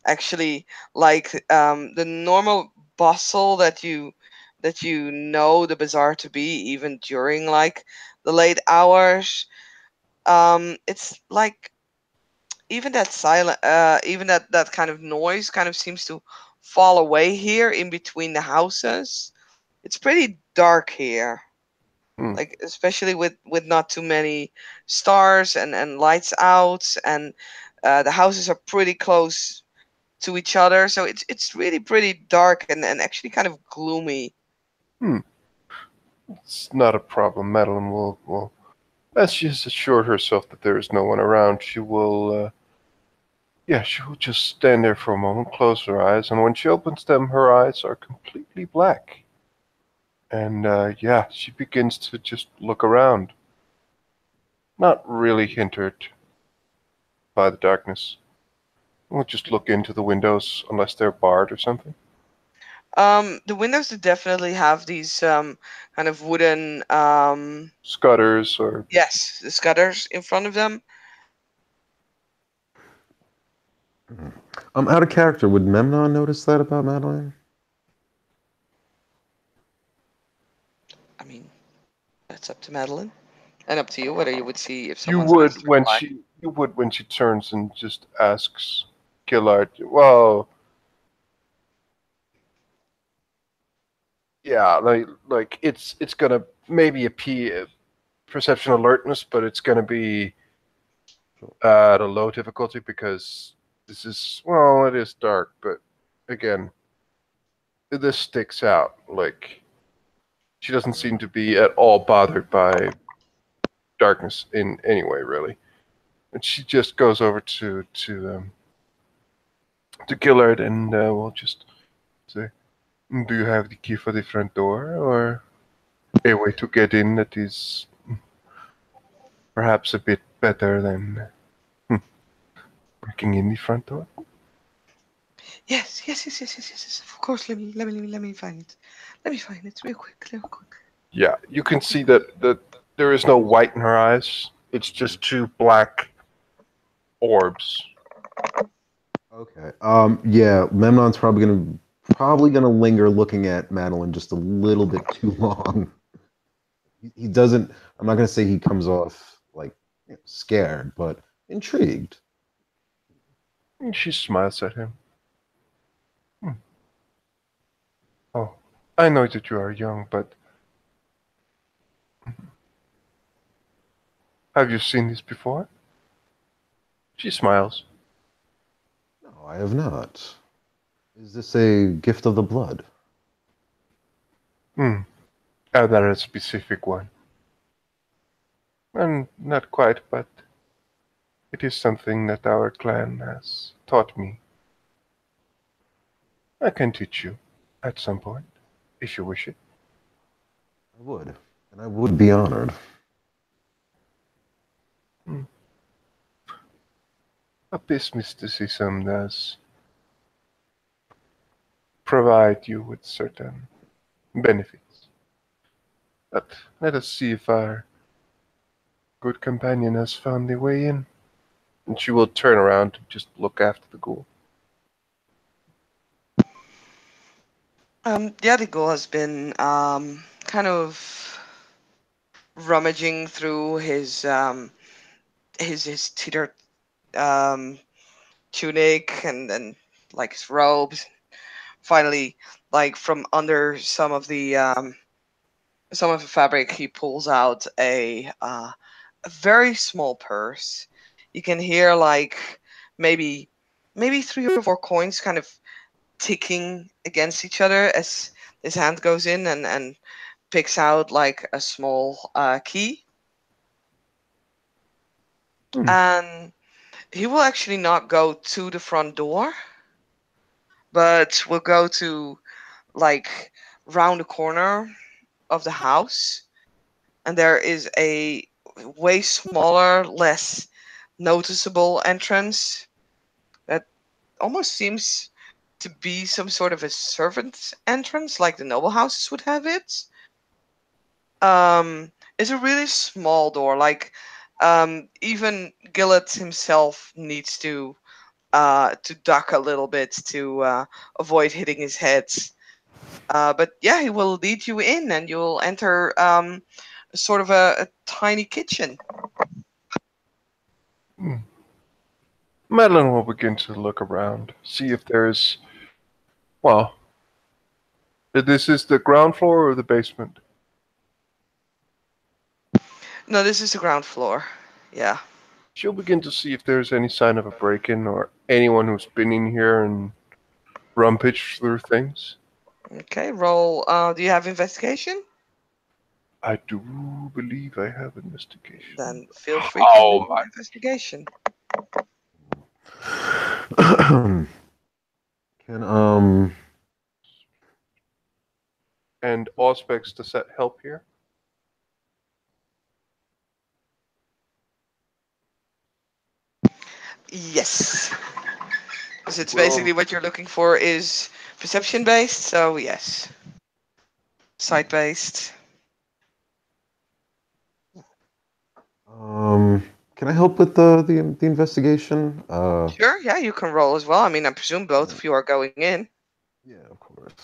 Actually, like the normal bustle that you know the bazaar to be, even during like the late hours. It's like even that kind of noise kind of seems to fall away here in between the houses. It's pretty dark here, Hmm. like especially with not too many stars and lights out, and the houses are pretty close to each other. So it's really pretty dark and actually kind of gloomy. Hmm. It's not a problem. Madeline will as she has assured herself that there is no one around, she will yeah, she will just stand there for a moment, close her eyes, and when she opens them, her eyes are completely black. And yeah, she begins to just look around, not really hindered by the darkness. We'll just look into the windows unless they're barred or something. The windows do definitely have these kind of wooden Scutters or yes, the scutters in front of them. Mhm. Out of character, would Memnon notice that about Madeline? I mean, that's up to Madeline and up to you whether you would see if you someone's eyes would turn when black. she turns and just asks Gillard, well, yeah, like it's gonna maybe a perception alertness, but it's gonna be at a low difficulty because this is well, it is dark, but again, this sticks out. Like she doesn't seem to be at all bothered by darkness in any way, really. And she just goes over to Gillard and will just say, "Do you have the key for the front door, or a way to get in that is perhaps a bit better than breaking in the front door?" Yes, yes, yes, yes, yes, yes, yes. Of course, let me find it. Let me find it real quick, real quick. Yeah, you can see that there is no white in her eyes. It's just two black orbs. Okay. Yeah, Memnon's probably gonna linger looking at Madeline just a little bit too long. He doesn't. I'm not gonna say he comes off like scared, but intrigued. And she smiles at him. "Hmm. Oh, I know that you are young, but have you seen this before?" She smiles. No, I have not. Is this a gift of the blood? Hmm. That a specific one. And not quite, but it is something that our clan has taught me. I can teach you at some point, if you wish it. I would, and I would be honored. Hmm. A this mysticism does provide you with certain benefits. But let us see if our good companion has found the way in. And she will turn around to just look after the ghoul. Yeah, the ghoul has been kind of rummaging through his teeter um tunic and like his robes. Finally, like from under some of the fabric, he pulls out a very small purse. You can hear like maybe maybe 3 or 4 coins kind of ticking against each other as his hand goes in and picks out like a small key. Hmm. And he will actually not go to the front door, but will go to like round the corner of the house, and there is a way smaller, less noticeable entrance that almost seems to be some sort of a servant's entrance, like the noble houses would have it. It's a really small door. Like even Gillett himself needs to duck a little bit to avoid hitting his head. But yeah, he will lead you in, and you'll enter sort of a tiny kitchen. Hmm. Madeline will begin to look around, see if there's, well, this is the ground floor or the basement? No, this is the ground floor. Yeah. She'll begin to see if there's any sign of a break-in or anyone who's been in here and rummaged through things. Okay, roll. Do you have investigation? I do believe I have investigation. Then feel free to Oh roll my! investigation. Can And Auspex, does that help here? Yes. Because it's Well, basically what you're looking for is perception based, so yes. Sight based. can I help with the investigation? Sure, yeah, you can roll as well. I mean, I presume both Yeah, of you are going in. yeah, of course.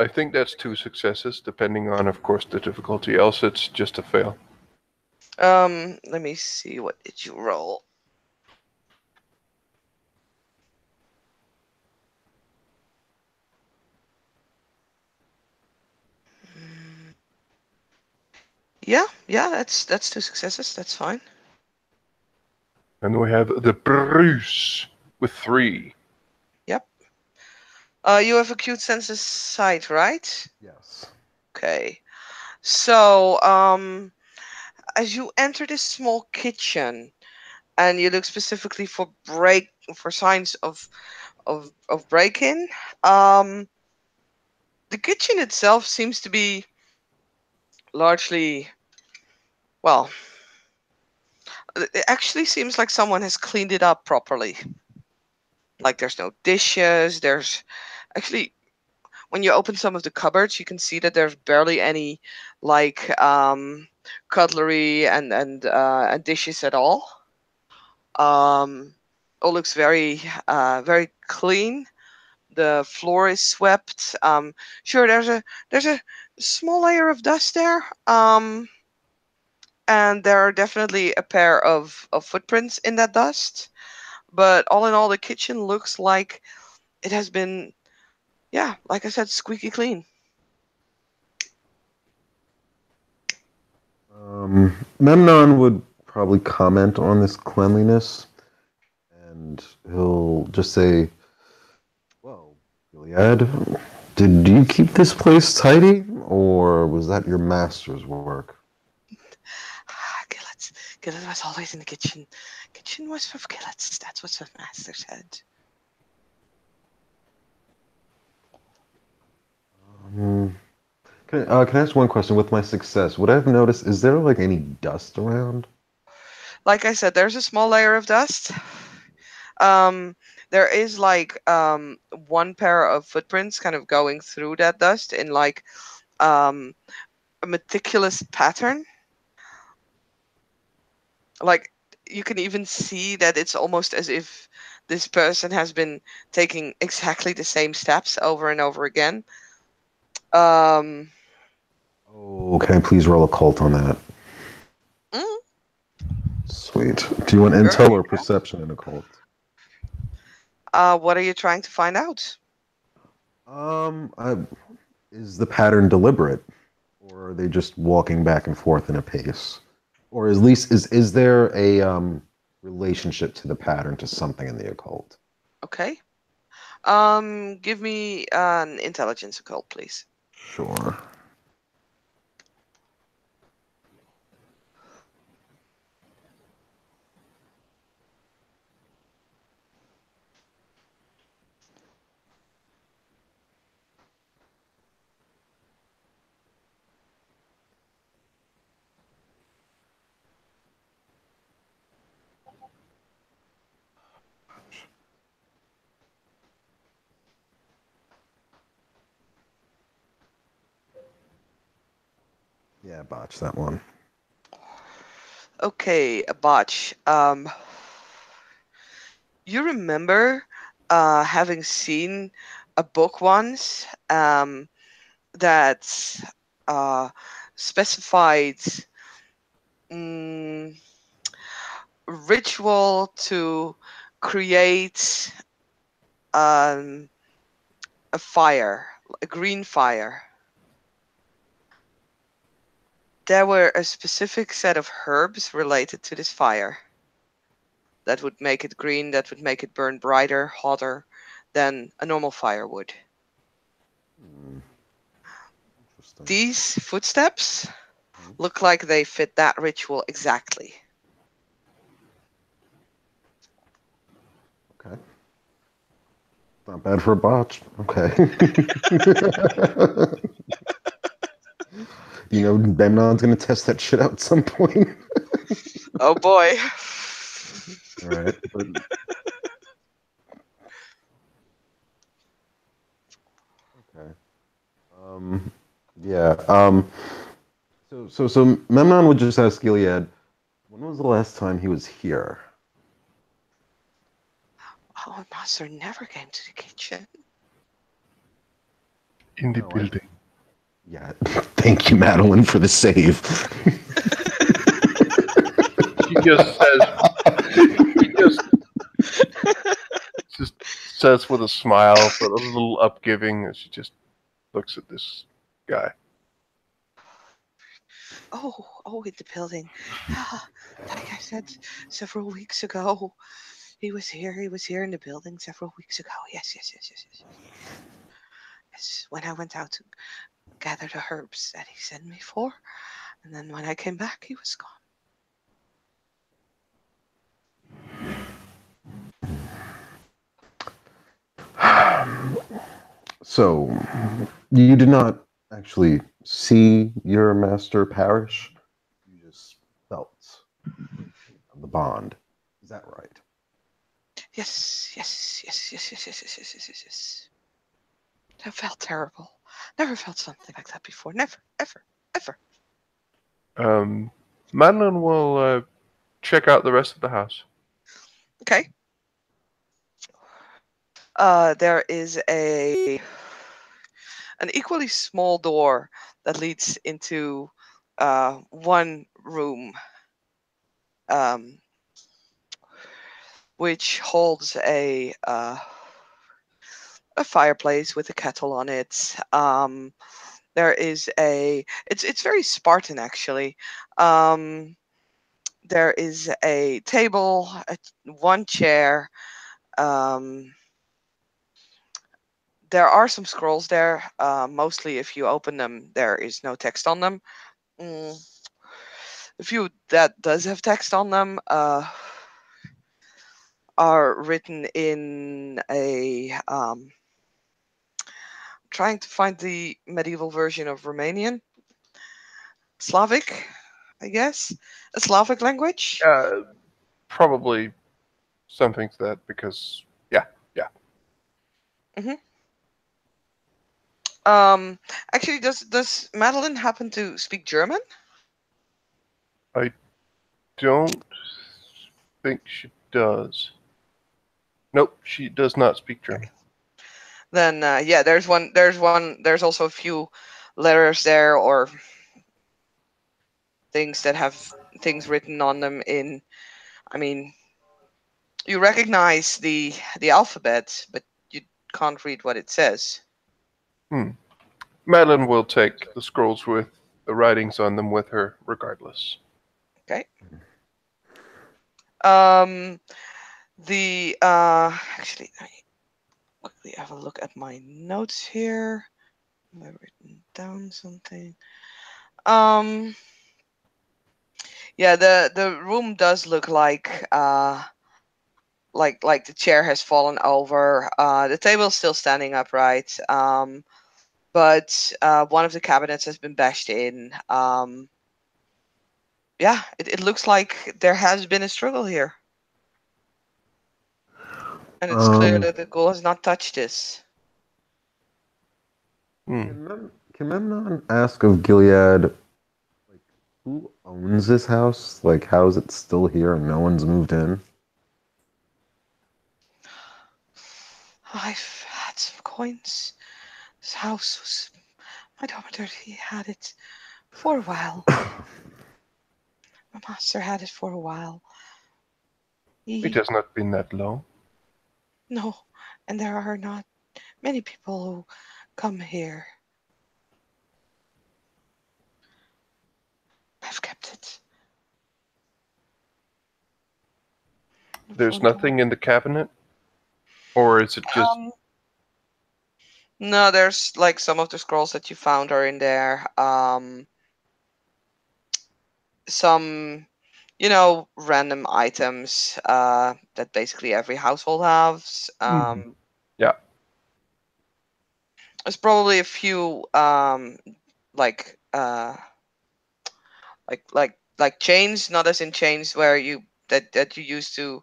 I think that's 2 successes, depending on, of course, the difficulty. Else, it's just a fail. Let me see. What did you roll? Mm, yeah, that's 2 successes. That's fine. And we have the Bruce with 3. Yep. You have acute sense of sight, right? Yes. Okay. So, as you enter this small kitchen and you look specifically for signs of break-in, the kitchen itself seems to be largely, well, it actually seems like someone has cleaned it up properly. Like there's no dishes, there's actually when you open some of the cupboards, you can see that there's barely any like cutlery and dishes at all. All looks very clean. The floor is swept. Sure, there's a small layer of dust there. And there are definitely a pair of footprints in that dust. But all in all, the kitchen looks like it has been, yeah, like I said, squeaky clean. Memnon would probably comment on this cleanliness, and he'll just say, "Well, Gilead, did you keep this place tidy, or was that your master's work?" Gillet was always in the kitchen. Kitchen was for Gillet's. That's what the master said. Um, can I ask one question? With my success, what I've noticed is there like any dust around? Like I said, there's a small layer of dust. Um, there is like one pair of footprints kind of going through that dust in like um a meticulous pattern. Like you can even see that it's almost as if this person has been taking exactly the same steps over and over again. Um, Oh, can I please roll a cult on that? mm, Sweet. Do you want sure. intel or perception in a cult? What are you trying to find out? I, is the pattern deliberate, or are they just walking back and forth in a pace? Or at least is there a relationship to the pattern to something in the occult? Okay. Give me an intelligence occult, please. Sure. Yeah, botch that one. Okay, a botch. You remember having seen a book once that uh, specified mm, ritual to create um, a fire, a green fire. There were a specific set of herbs related to this fire that would make it green, that would make it burn brighter, hotter than a normal fire would. Hmm, interesting. These footsteps Mhm. look like they fit that ritual exactly. Okay. Not bad for a botch. Okay. You know, Memnon's gonna test that shit out at some point. Oh boy. All right, but okay. Um, yeah. So Memnon would just ask Gilead, when was the last time he was here? Oh, Master never came to the kitchen. In the No, I. building. Yeah. Thank you, Madeline, for the save. She just says, she just says with a smile, but a little upgiving, as she just looks at this guy. Oh, in the building. Ah, like I said several weeks ago, he was here. He was here in the building several weeks ago. Yes. Yes, when I went out to gather the herbs that he sent me for, and then when I came back, he was gone. So, you did not actually see your master perish. You just felt the bond. Is that right? Yes. That felt terrible. Never felt something like that before. Never, ever. Um, Madeline will check out the rest of the house. Okay. There is an equally small door that leads into one room, um, which holds a fireplace with a kettle on it. There is it's very Spartan actually. Um, there is a table, one chair. Um, there are some scrolls there. Mostly, if you open them, there is no text on them. Mm, the few that does have text on them are written in a trying to find the medieval version of Romanian, Slavic, I guess, a Slavic language. Uh, Probably something to that because, yeah. hmm Um, actually, does Madeline happen to speak German? I don't think she does. Nope, she does not speak German. Okay. Then yeah, there's also a few letters there or things that have things written on them in. I mean, you recognize the alphabet, but you can't read what it says. Hmm. Madeline will take the scrolls with the writings on them with her regardless. Okay. Um, the actually, let me quickly have a look at my notes here. Have I written down something? Um, yeah, the room does look like the chair has fallen over. The table's still standing upright. But one of the cabinets has been bashed in. Yeah, it looks like there has been a struggle here, and it's clear Um, that the ghoul has not touched this. Hmm. can Memnon ask of Gilead, like, who owns this house? Like, how is it still here and no one's moved in? I've had some coins. This house was my dormitory. He had it for a while. My master had it for a while. It He has not been that long. no, and there are not many people who come here. There's nothing in the cabinet, or is it just Um, no, there's like some of the scrolls that you found are in there. Some, random items that basically every household has. Mhm. Yeah, There's probably a few like uh like chains, not as in chains where that you use to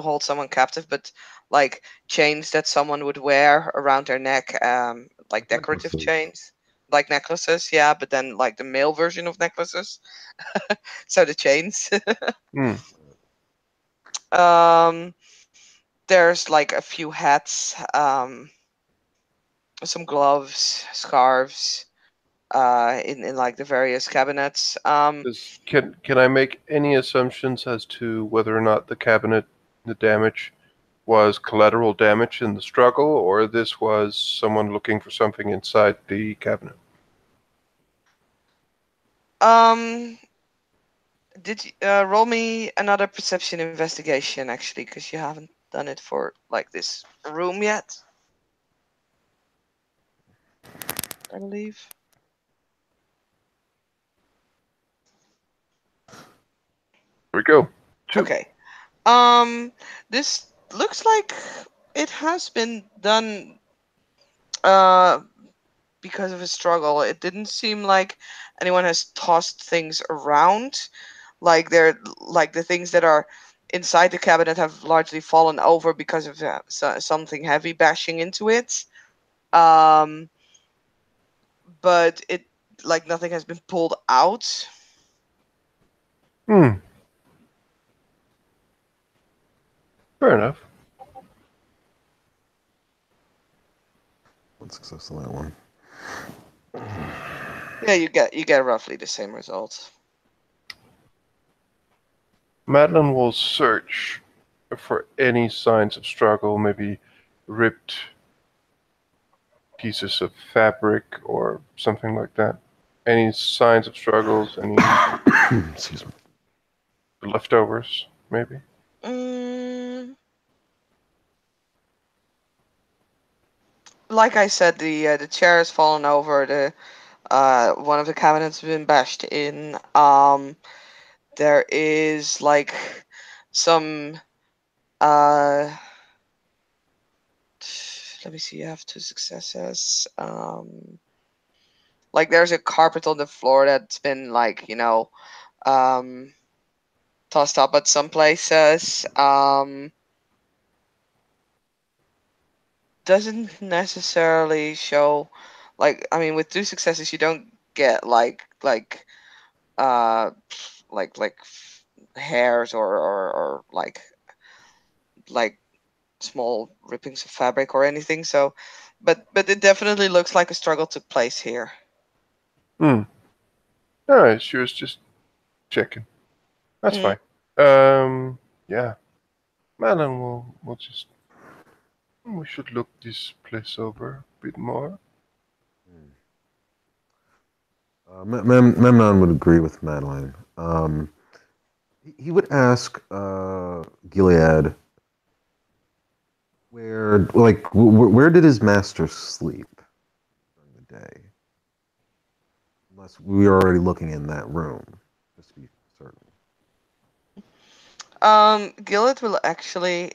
hold someone captive, but like chains that someone would wear around their neck, like Like decorative necklaces. chains, like necklaces, yeah, but then like the male version of necklaces, so the chains. mm, um there's like a few hats, some gloves, scarves, in like the various cabinets. can I make any assumptions as to whether or not the cabinet, the damage, was collateral damage in the struggle, or this was someone looking for something inside the cabinet? um did you roll me another perception investigation, actually, because you haven't done it for like this room yet, I believe. Here we go. Two. Okay. This looks like it has been done uh because of a struggle. It didn't seem like anyone has tossed things around. Like the things that are inside the cabinet have largely fallen over because of something heavy bashing into it. Um, but it like nothing has been pulled out. Hmm. Fair enough. One success on that one. Yeah, you get roughly the same result. Madeline will search for any signs of struggle, maybe ripped pieces of fabric or something like that. Any signs of struggles, any Excuse me. leftovers, maybe? Mm, like I said, the chair has fallen over. The one of the cabinets has been bashed in. There is like some uh let me see, you have two successes. Like there's a carpet on the floor that's been like, um tossed up at some places. Doesn't necessarily show, like, I mean, with two successes you don't get uh hairs or like small rippings of fabric or anything. So, but it definitely looks like a struggle took place here. Hmm. Alright, she was just checking. That's Mm. fine. Um, yeah. Madeline will just. We should look this place over a bit more. Memnon would agree with Madeline. He would ask Gilead where did his master sleep during the day? Unless we are already looking in that room, just to be certain. Gillett will actually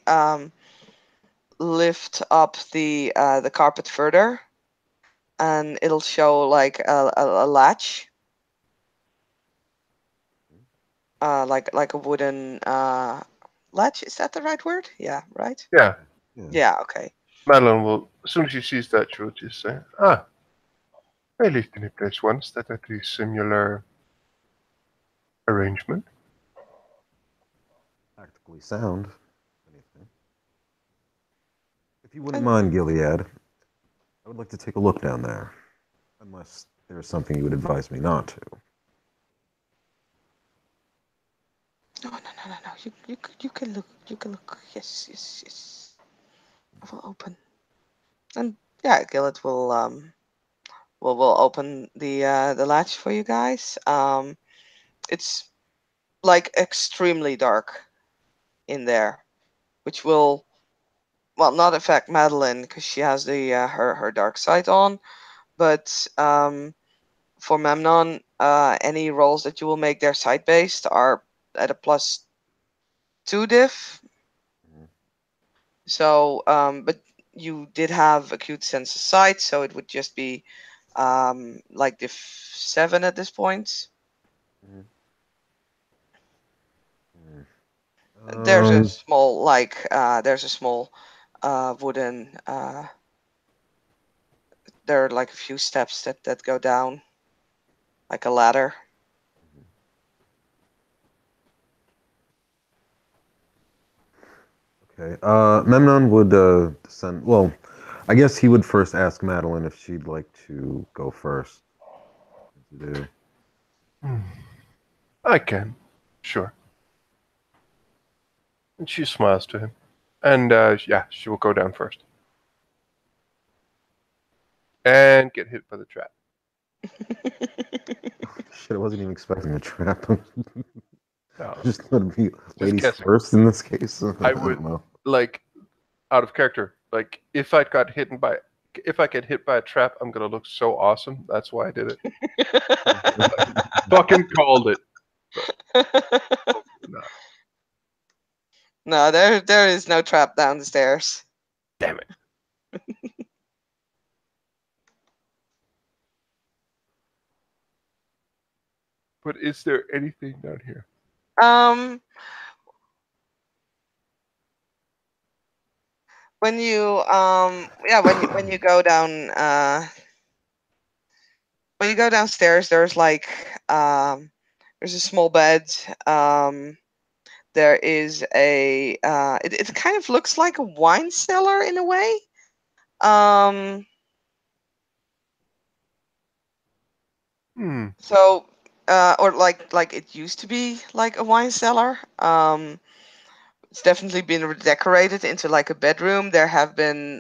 lift up the carpet further, and it'll show like a latch, like a wooden latch. Is that the right word? Yeah, right. Yeah, Yeah. Yeah. Okay. Madeline will, as soon as she sees that, she'll just say, "Ah, I lived in a place once that had a similar arrangement." Tactically sound. Anything. If you wouldn't And mind, Gilead, I would like to take a look down there. Unless there's something you would advise me not to. no, no, no, no, no. You can look. You can look. Yes, yes, yes. I will open. And yeah, Gillett will open the latch for you guys. It's like extremely dark. in there, which will, well, not affect Madeline because she has the her dark side on, but for Memnon, any rolls that you will make there side based are at a +2 diff. Mhm. So, but you did have acute sense of sight, so it would just be like diff 7 at this point. Mhm. Mhm. There's a Um, small there's a small wooden there are like a few steps that go down like a ladder. okay. Memnon would send. Well, I guess he would first ask Madeline if she'd like to go first. To do. Hmm. I can. Sure. And she smiles to him. And yeah, she will go down first. And get hit by the trap. Shit, I wasn't even expecting a trap. No, Just gonna be just ladies guessing. first in this case. I I would, don't know. like, out of character. Like, if I get hit by a trap, I'm gonna look so awesome. That's why I did it. Fucking called it. But hopefully not. No, there is no trap down the stairs. Damn it. But is there anything down here? Um, when you yeah when you go downstairs, there's like there's a small bed. Um, there is it kind of looks like a wine cellar in a way. Um, Hmm. so or like it used to be like a wine cellar. It's definitely been redecorated into like a bedroom. There have been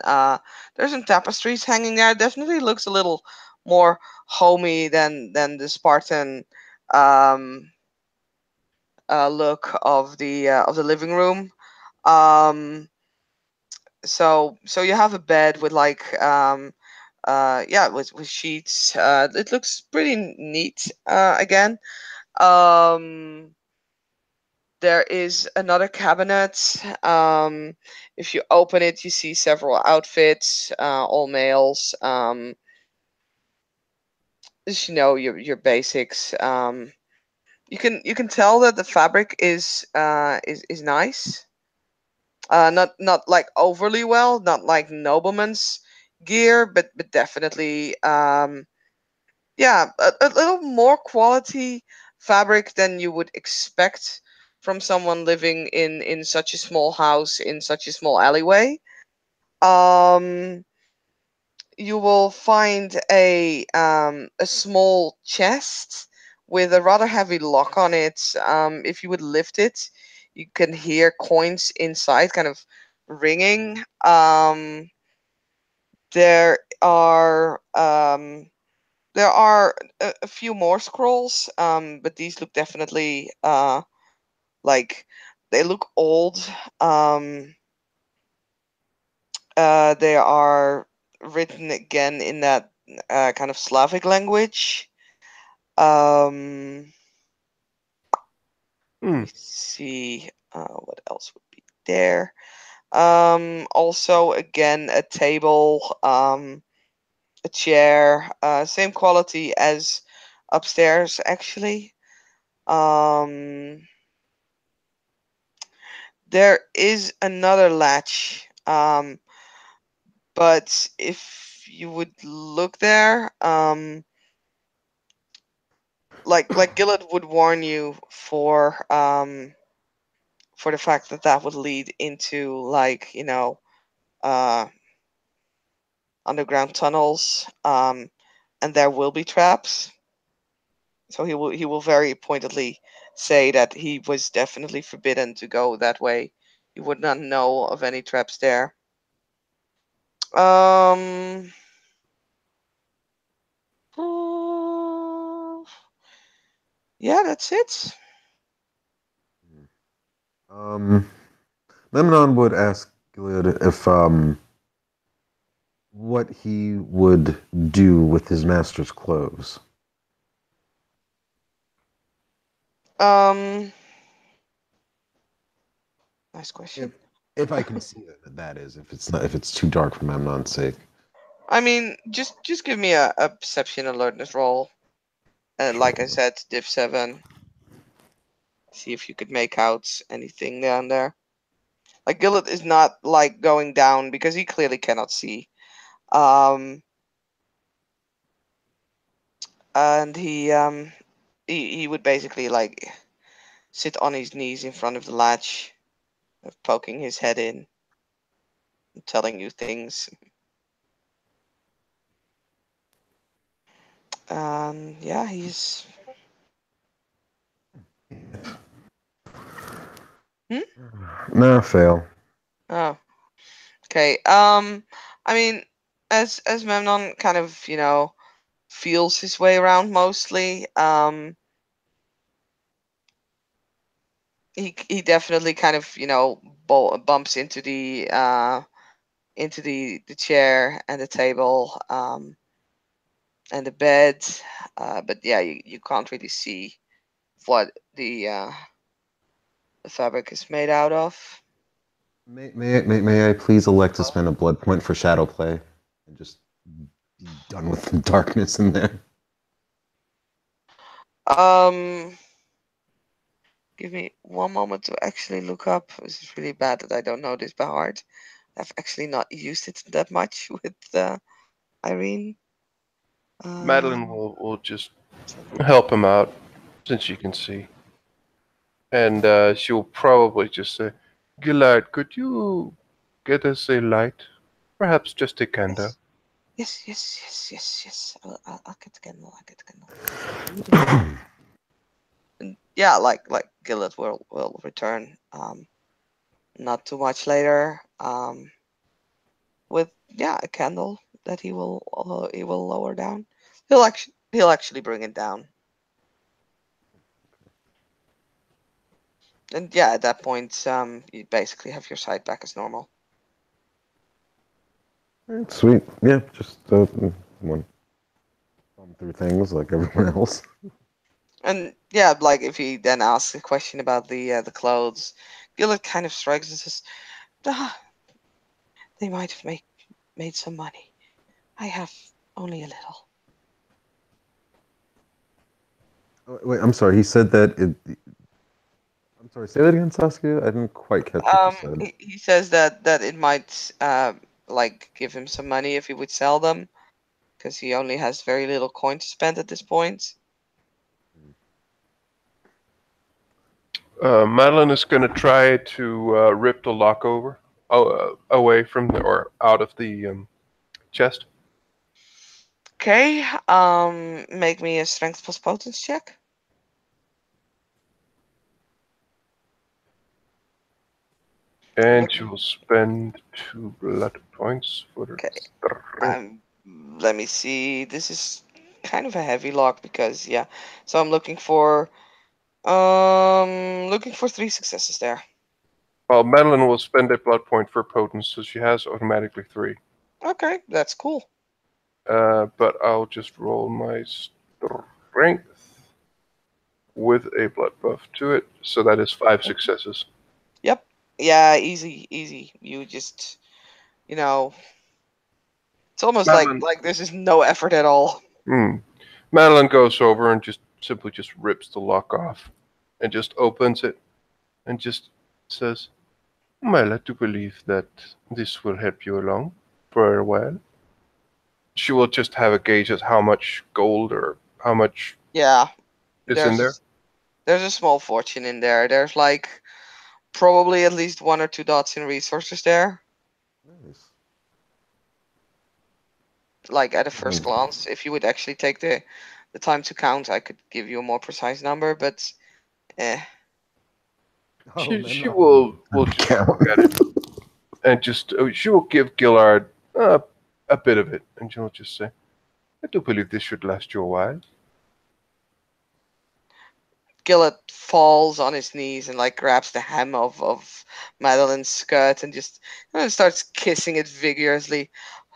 there's some tapestries hanging there. It definitely looks a little more homey than the Spartan um, look of the living room. Um, so you have a bed with like yeah with sheets. It looks pretty neat again. Um, there is another cabinet. If you open it, you see several outfits, all males. Just your basics. You can tell that the fabric is nice. Not like overly well, not like nobleman's gear, but definitely yeah, a little more quality fabric than you would expect from someone living in such a small house in such a small alleyway. Um, you will find a small chest with a rather heavy lock on it. If you would lift it, you can hear coins inside, kind of ringing. There are there are a few more scrolls, but these look definitely like they look old. Um, they are written again in that kind of Slavic language. Let Hmm. me see what else would be there. Also, again, a table, a chair, same quality as upstairs, actually. Um, There is another latch, but if you would look there, like Gillett would warn you for the fact that that would lead into like uh underground tunnels, and there will be traps. So he will very pointedly say that he was definitely forbidden to go that way. He would not know of any traps there. Um. Yeah, that's it. Hmm. Um. Memnon would ask Gilead if what he would do with his master's clothes. Um, nice If question. if I can see it, that is. If it's not, if it's too dark for Memnon's sake. I mean, just give me a perception alertness roll. And like I Sure. said, div 7. See if you could make out anything down there. Like Gillet is not like going down because he clearly cannot see. Um, and he would basically like sit on his knees in front of the latch, poking his head in, telling you things. Yeah, he's. Hmm? Nah, fail. Oh, okay. I mean, as Memnon kind of feels his way around mostly. He definitely kind of bumps into the chair and the table and the bed, but yeah, you can't really see what the fabric is made out of. May I please elect to spend a blood point for shadow play and just be done with the darkness in there? Um, give me one moment to actually look up. This is really bad that I don't know this by heart. I've actually not used it that much with Irene. Madeline Um, will just seven. help him out since she can see. And she'll probably just say, Gillard, could you get us a light? Perhaps just a candle. Yes, yes. I'll get the candle. I'll get the candle. Immediately. And yeah, like Gillet will return. Not too much later. With a candle that he will lower down. He'll actually bring it down. And yeah, at that point, you basically have your sight back as normal. Sweet. Yeah, just one thumb through things like everyone else. And yeah, like if he then asks a question about the clothes, Gillet kind of shrugs and says, "Ah, they might have made some money. I have only a little." Oh, wait, I'm sorry. He said that it. I'm sorry. Say that again, Saskia. I didn't quite catch what you said. He says that it might like give him some money if he would sell them, because he only has very little coin to spend at this point. Madeline is going to try to rip the lock away from or out of the chest. Okay, make me a strength plus potence check. And Make she me. will spend 2 blood points for the Okay, strength. let me see. This is kind of a heavy lock because yeah. So I'm looking for 3 successes there. Well, Madeline will spend a blood point for potence, so she has automatically 3. Okay, that's cool. But I'll just roll my strength with a blood buff to it, so that is 5 successes. Yep. Yeah, easy. You just you know, it's almost like Madeline, this is no effort at all. hmm. Madeline goes over and just simply just rips the lock off, and just opens it, and just says, "Well, I do believe that this will help you along for a while." She will just have a gauge at how much gold or how much Yeah, is in there. there's a small fortune in there. There's like probably at least 1 or 2 dots in resources there. Nice. Like at a first Um, glance, if you would actually take the time to count, I could give you a more precise number. But eh, oh, She Memnon will will to just count. look at it and just she will give Gillard a bit of it, and she'll just say, "I do believe this should last you a while." Gillett falls on his knees and like grabs the hem of Madeline's skirt and just starts kissing it vigorously.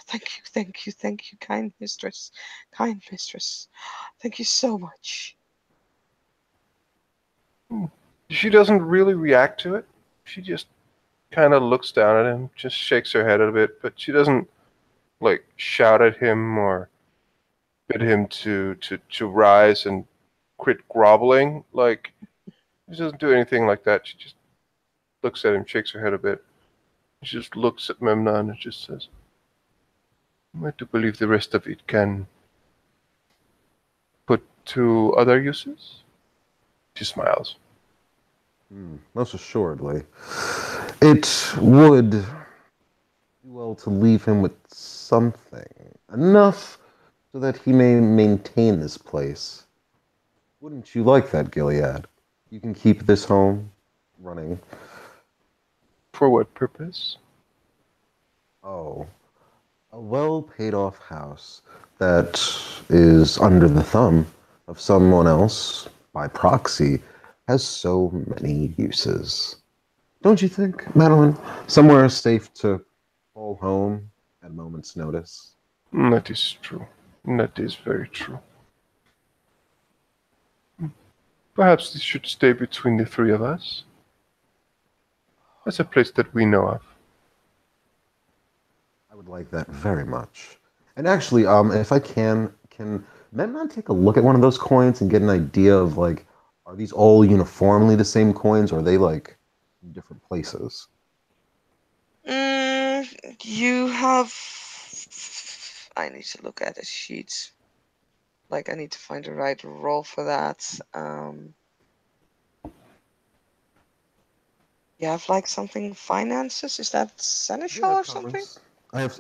Thank you, thank you, thank you, kind mistress, kind mistress. Thank you so much. She doesn't really react to it. She just kind of looks down at him, just shakes her head a bit, but she doesn't like shout at him or bid him to rise and quit groveling. Like she doesn't do anything like that. She just looks at him, shakes her head a bit. She just looks at Memnon and just says, "I do believe the rest of it can put to other uses." She smiles. Most assuredly. It would do well to leave him with something. Enough so that he may maintain this place. Wouldn't you like that, Gilead? You can keep this home running. For what purpose? Oh, a well paid off house that is under the thumb of someone else by proxy has so many uses. Don't you think, Madeline? Somewhere safe to call home at a moment's notice. That is true. That is very true. Perhaps this should stay between the three of us. That's a place that we know of. I would like that very much. And actually, if I can Memnon take a look at one of those coins and get an idea of like, are these all uniformly the same coins, or are they like in different places? You have. I need to look at the sheets. Like I need to find the right roll for that. You have like something finances? Is that Yeah, I seneschal have or something? commerce.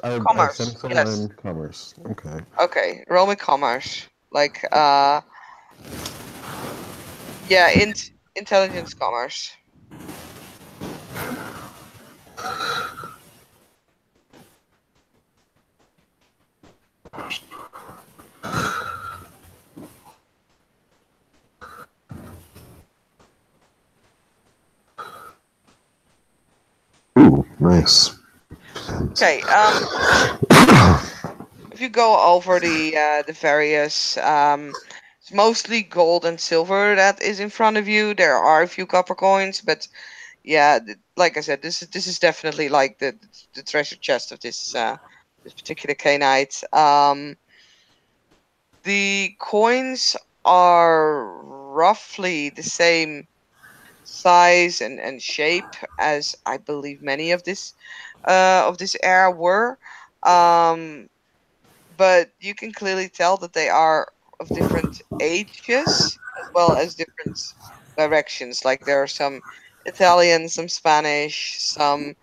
I have Commerce. Senecal Yes. and commerce. Okay. Okay. Roll me commerce. Like yeah, intelligence commerce. Ooh, nice. Okay. If you go over the various it's mostly gold and silver that is in front of you. There are a few copper coins, but yeah, like I said, this is definitely like the treasure chest of this particular Canite. The coins are roughly the same size and shape as I believe many of this era were. Um, but you can clearly tell that they are of different ages as well as different directions. Like there are some Italian, some Spanish, some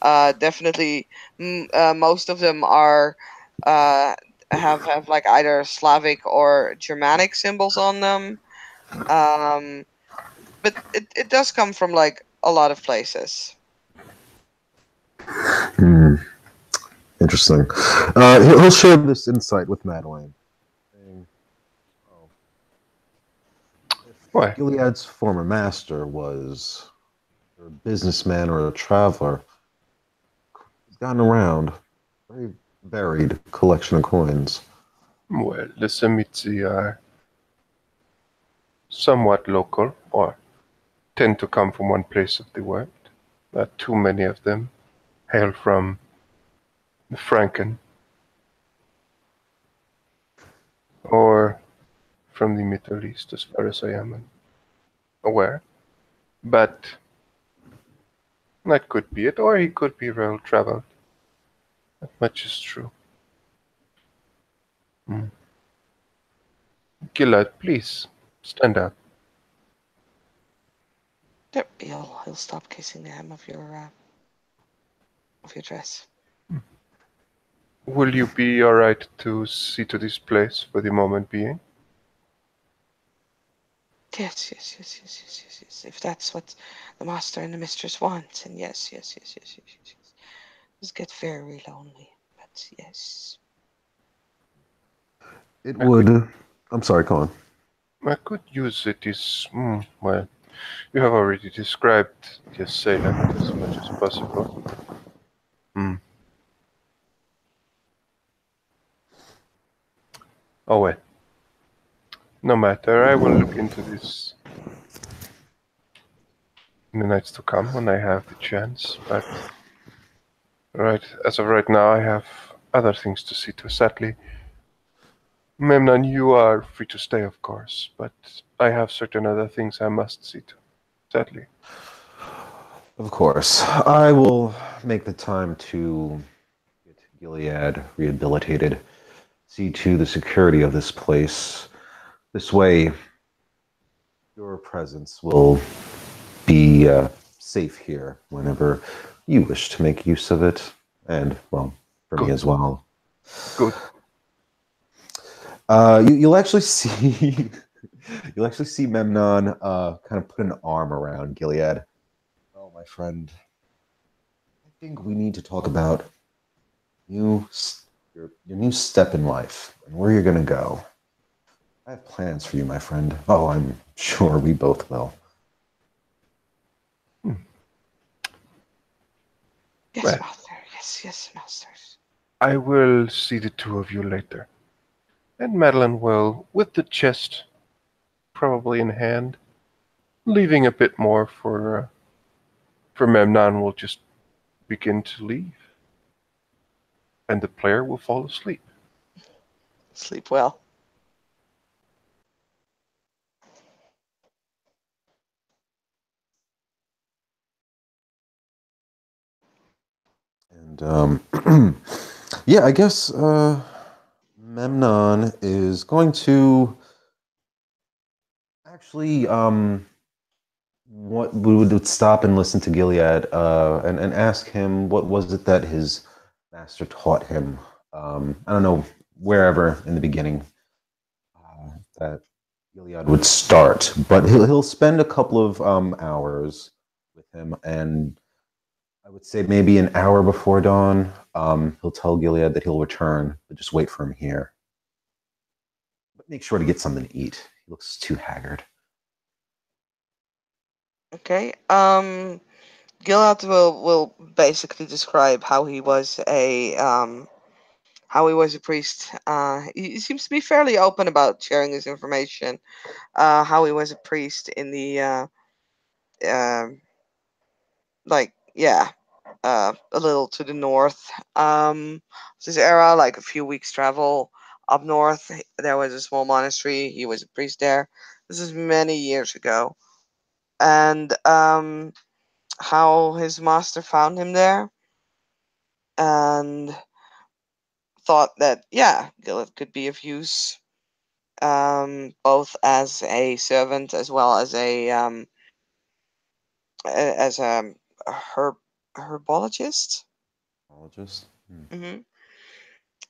definitely most of them are uh, have like either Slavic or Germanic symbols on them. Um, but it does come from like a lot of places. Hmm, interesting. He'll share this insight with Madeline, saying, "Oh, if Why? Gilead's former master was a businessman or a traveler, he's gotten around very varied collection of coins. Well, the Semitzi are somewhat local, or tend to come from one place of the world. Not too many of them hail from the Franken or from the Middle East, as far as I am aware. But that could be it, or he could be well traveled. That much is true. Mm. Gillard, please stand up. There, he'll stop kissing the hem of your dress. Will you be alright to see to this place for the moment being? Yes, yes, yes, yes, yes, yes, yes. If that's what the master and the mistress want, and yes, yes, yes, yes, yes, yes, yes. This get very lonely, but yes. It I could would. I'm sorry, Colin. I could use it is, well, you have already described the assailant as much as possible. Hmm. Oh well, no matter. I will look into this in the nights to come when I have the chance. But as of right now, I have other things to see to. Sadly, Memnon, you are free to stay, of course, but I have certain other things I must see to. Sadly. Of course, I will make the time to get Gilead rehabilitated, see to the security of this place. This way, your presence will be safe here whenever you wish to make use of it, and well, for me Good, as well. good. You'll actually see, you'll actually see Memnon kind of put an arm around Gilead. Oh, my friend, I think we need to talk about new your new step in life and where you're gonna go. I have plans for you, my friend. Oh, I'm sure we both will. Hmm. Yes, Well, master. Yes, yes, masters. I will see the two of you later. And Madeline will, with the chest probably in hand, leaving a bit more for Memnon, will just begin to leave, and the player will fall asleep. Sleep well. And yeah, I guess Memnon is going to actually what we would stop and listen to Gilead and ask him what was it that his master taught him. I don't know, wherever in the beginning that Gilead would start, but he'll spend a couple of hours with him, and I would say maybe an hour before dawn, he'll tell Gilead that he'll return, but just wait for him here. But make sure to get something to eat. He looks too haggard. Okay. Gilad will basically describe how he was a priest. He seems to be fairly open about sharing his information. How he was a priest in the um like yeah, a little to the north. This era, like a few weeks travel up north, there was a small monastery. He was a priest there. This is many years ago, and how his master found him there and thought that yeah, Gillet could be of use, both as a servant as well as a herb herbologist. Apologist. Hmm. Hmm.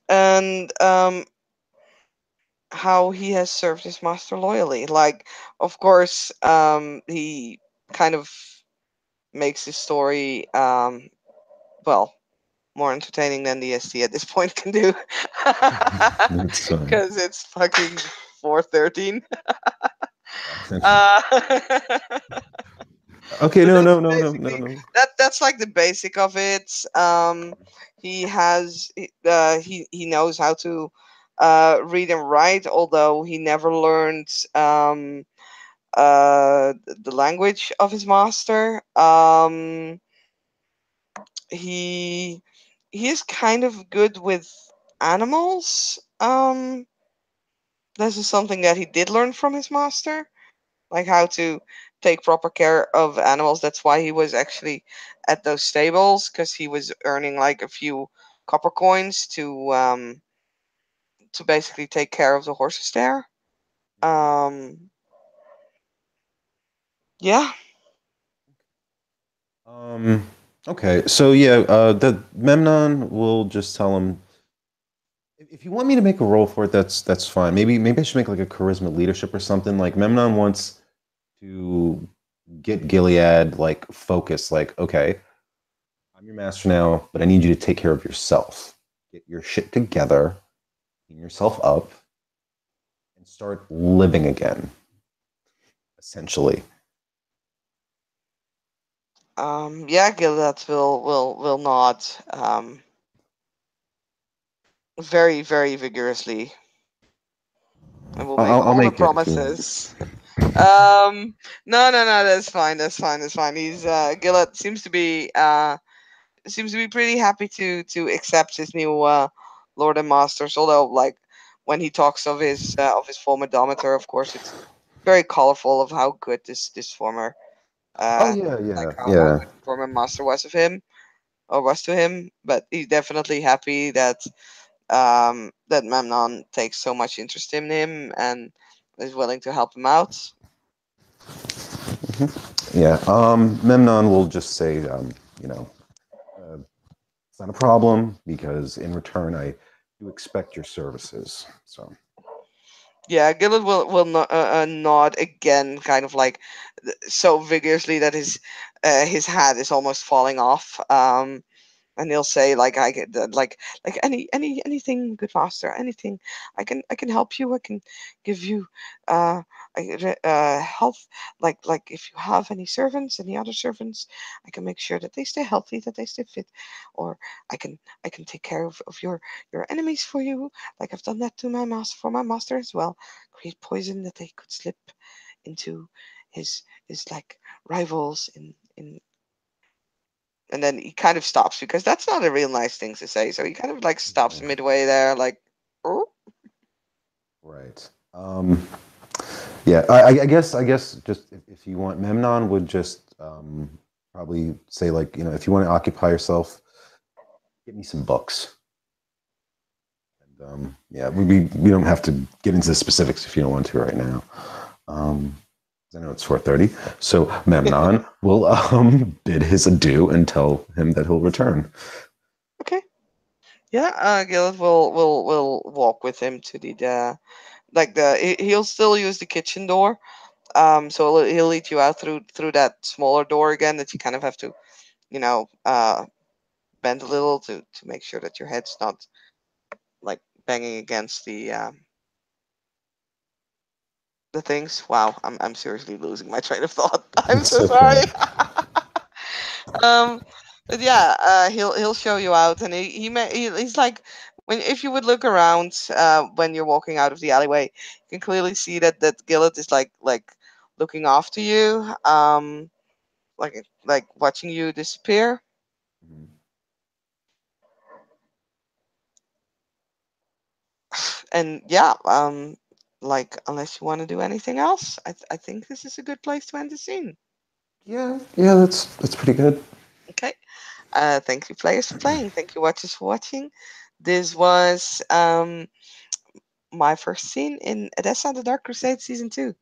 And how he has served his master loyally. Like, of course, he kind of makes his story well, more entertaining than the ST at this point can do, That's fine. because it's fucking 4:13. Uh, Okay, but no, that's no, no, no, no, basically no. that's like the basic of it. He knows how to read and write, although he never learned the language of his master. He he is kind of good with animals. This is something that he did learn from his master, like how to take proper care of animals. That's why he was actually at those stables, because he was earning like a few copper coins to basically take care of the horses there. Mhm. Um, yeah. Um, okay, so yeah, the Memnon will just tell him if you want me to make a roll for it, that's fine. Maybe I should make like a charisma leadership or something. Like Memnon wants to get Gilead like focused, like, okay, I'm your master now, but I need you to take care of yourself. Get your shit together, clean yourself up, and start living again. essentially. Yeah, Gilad will nod very very vigorously and will make I'll all the make it if you want. promises. No, that's fine, that's fine. He's Gilad seems to be pretty happy to accept his new lord and masters. Although, like when he talks of his former domitor, of course, it's very colorful of how good this former Oh uh yeah, like yeah, how yeah. good the former master was of him or was to him. But he's definitely happy that Memnon takes so much interest in him and is willing to help him out. Yeah. Memnon will just say, you know, uh, it's not a problem because in return I do expect your services. So. Yeah, Gillard will nod again, kind of like so vigorously that his hat is almost falling off. And he'll say like I get like anything, good master, anything I can help you. I can give you uh health, like if you have any servants, any other servants, I can make sure that they stay healthy, that they stay fit, or I can take care of your enemies for you, like I've done that to my master for my master as well. Create poison that they could slip into his like rivals in and then he kind of stops because that's not a real nice thing to say. So he kind of like stops Yeah. midway there, like, oh, Right. Yeah. I guess just if you want, Memnon would just probably say like, if you want to occupy yourself, get me some books. And yeah, we don't have to get into the specifics if you don't want to right now. Um, I know it's 4:30, so Memnon will bid his adieu and tell him that he'll return. okay, yeah. Gillet will walk with him to the like he'll still use the kitchen door. So he'll lead you out through that smaller door again that you kind of have to, you know, bend a little to make sure that your head's not like banging against the things. Wow, I'm seriously losing my train of thought. I'm It's so sorry. okay. um but yeah, he'll show you out, and he's like, when if you would look around when you're walking out of the alleyway, you can clearly see that Gillet is like looking after you, like watching you disappear. And yeah, like unless you want to do anything else, I think this is a good place to end the scene. Yeah, yeah, that's pretty good. Okay. Thank you, players, for playing. Thank you, watchers, for watching. This was my first scene in Edessa: The Dark Crusade Season 2.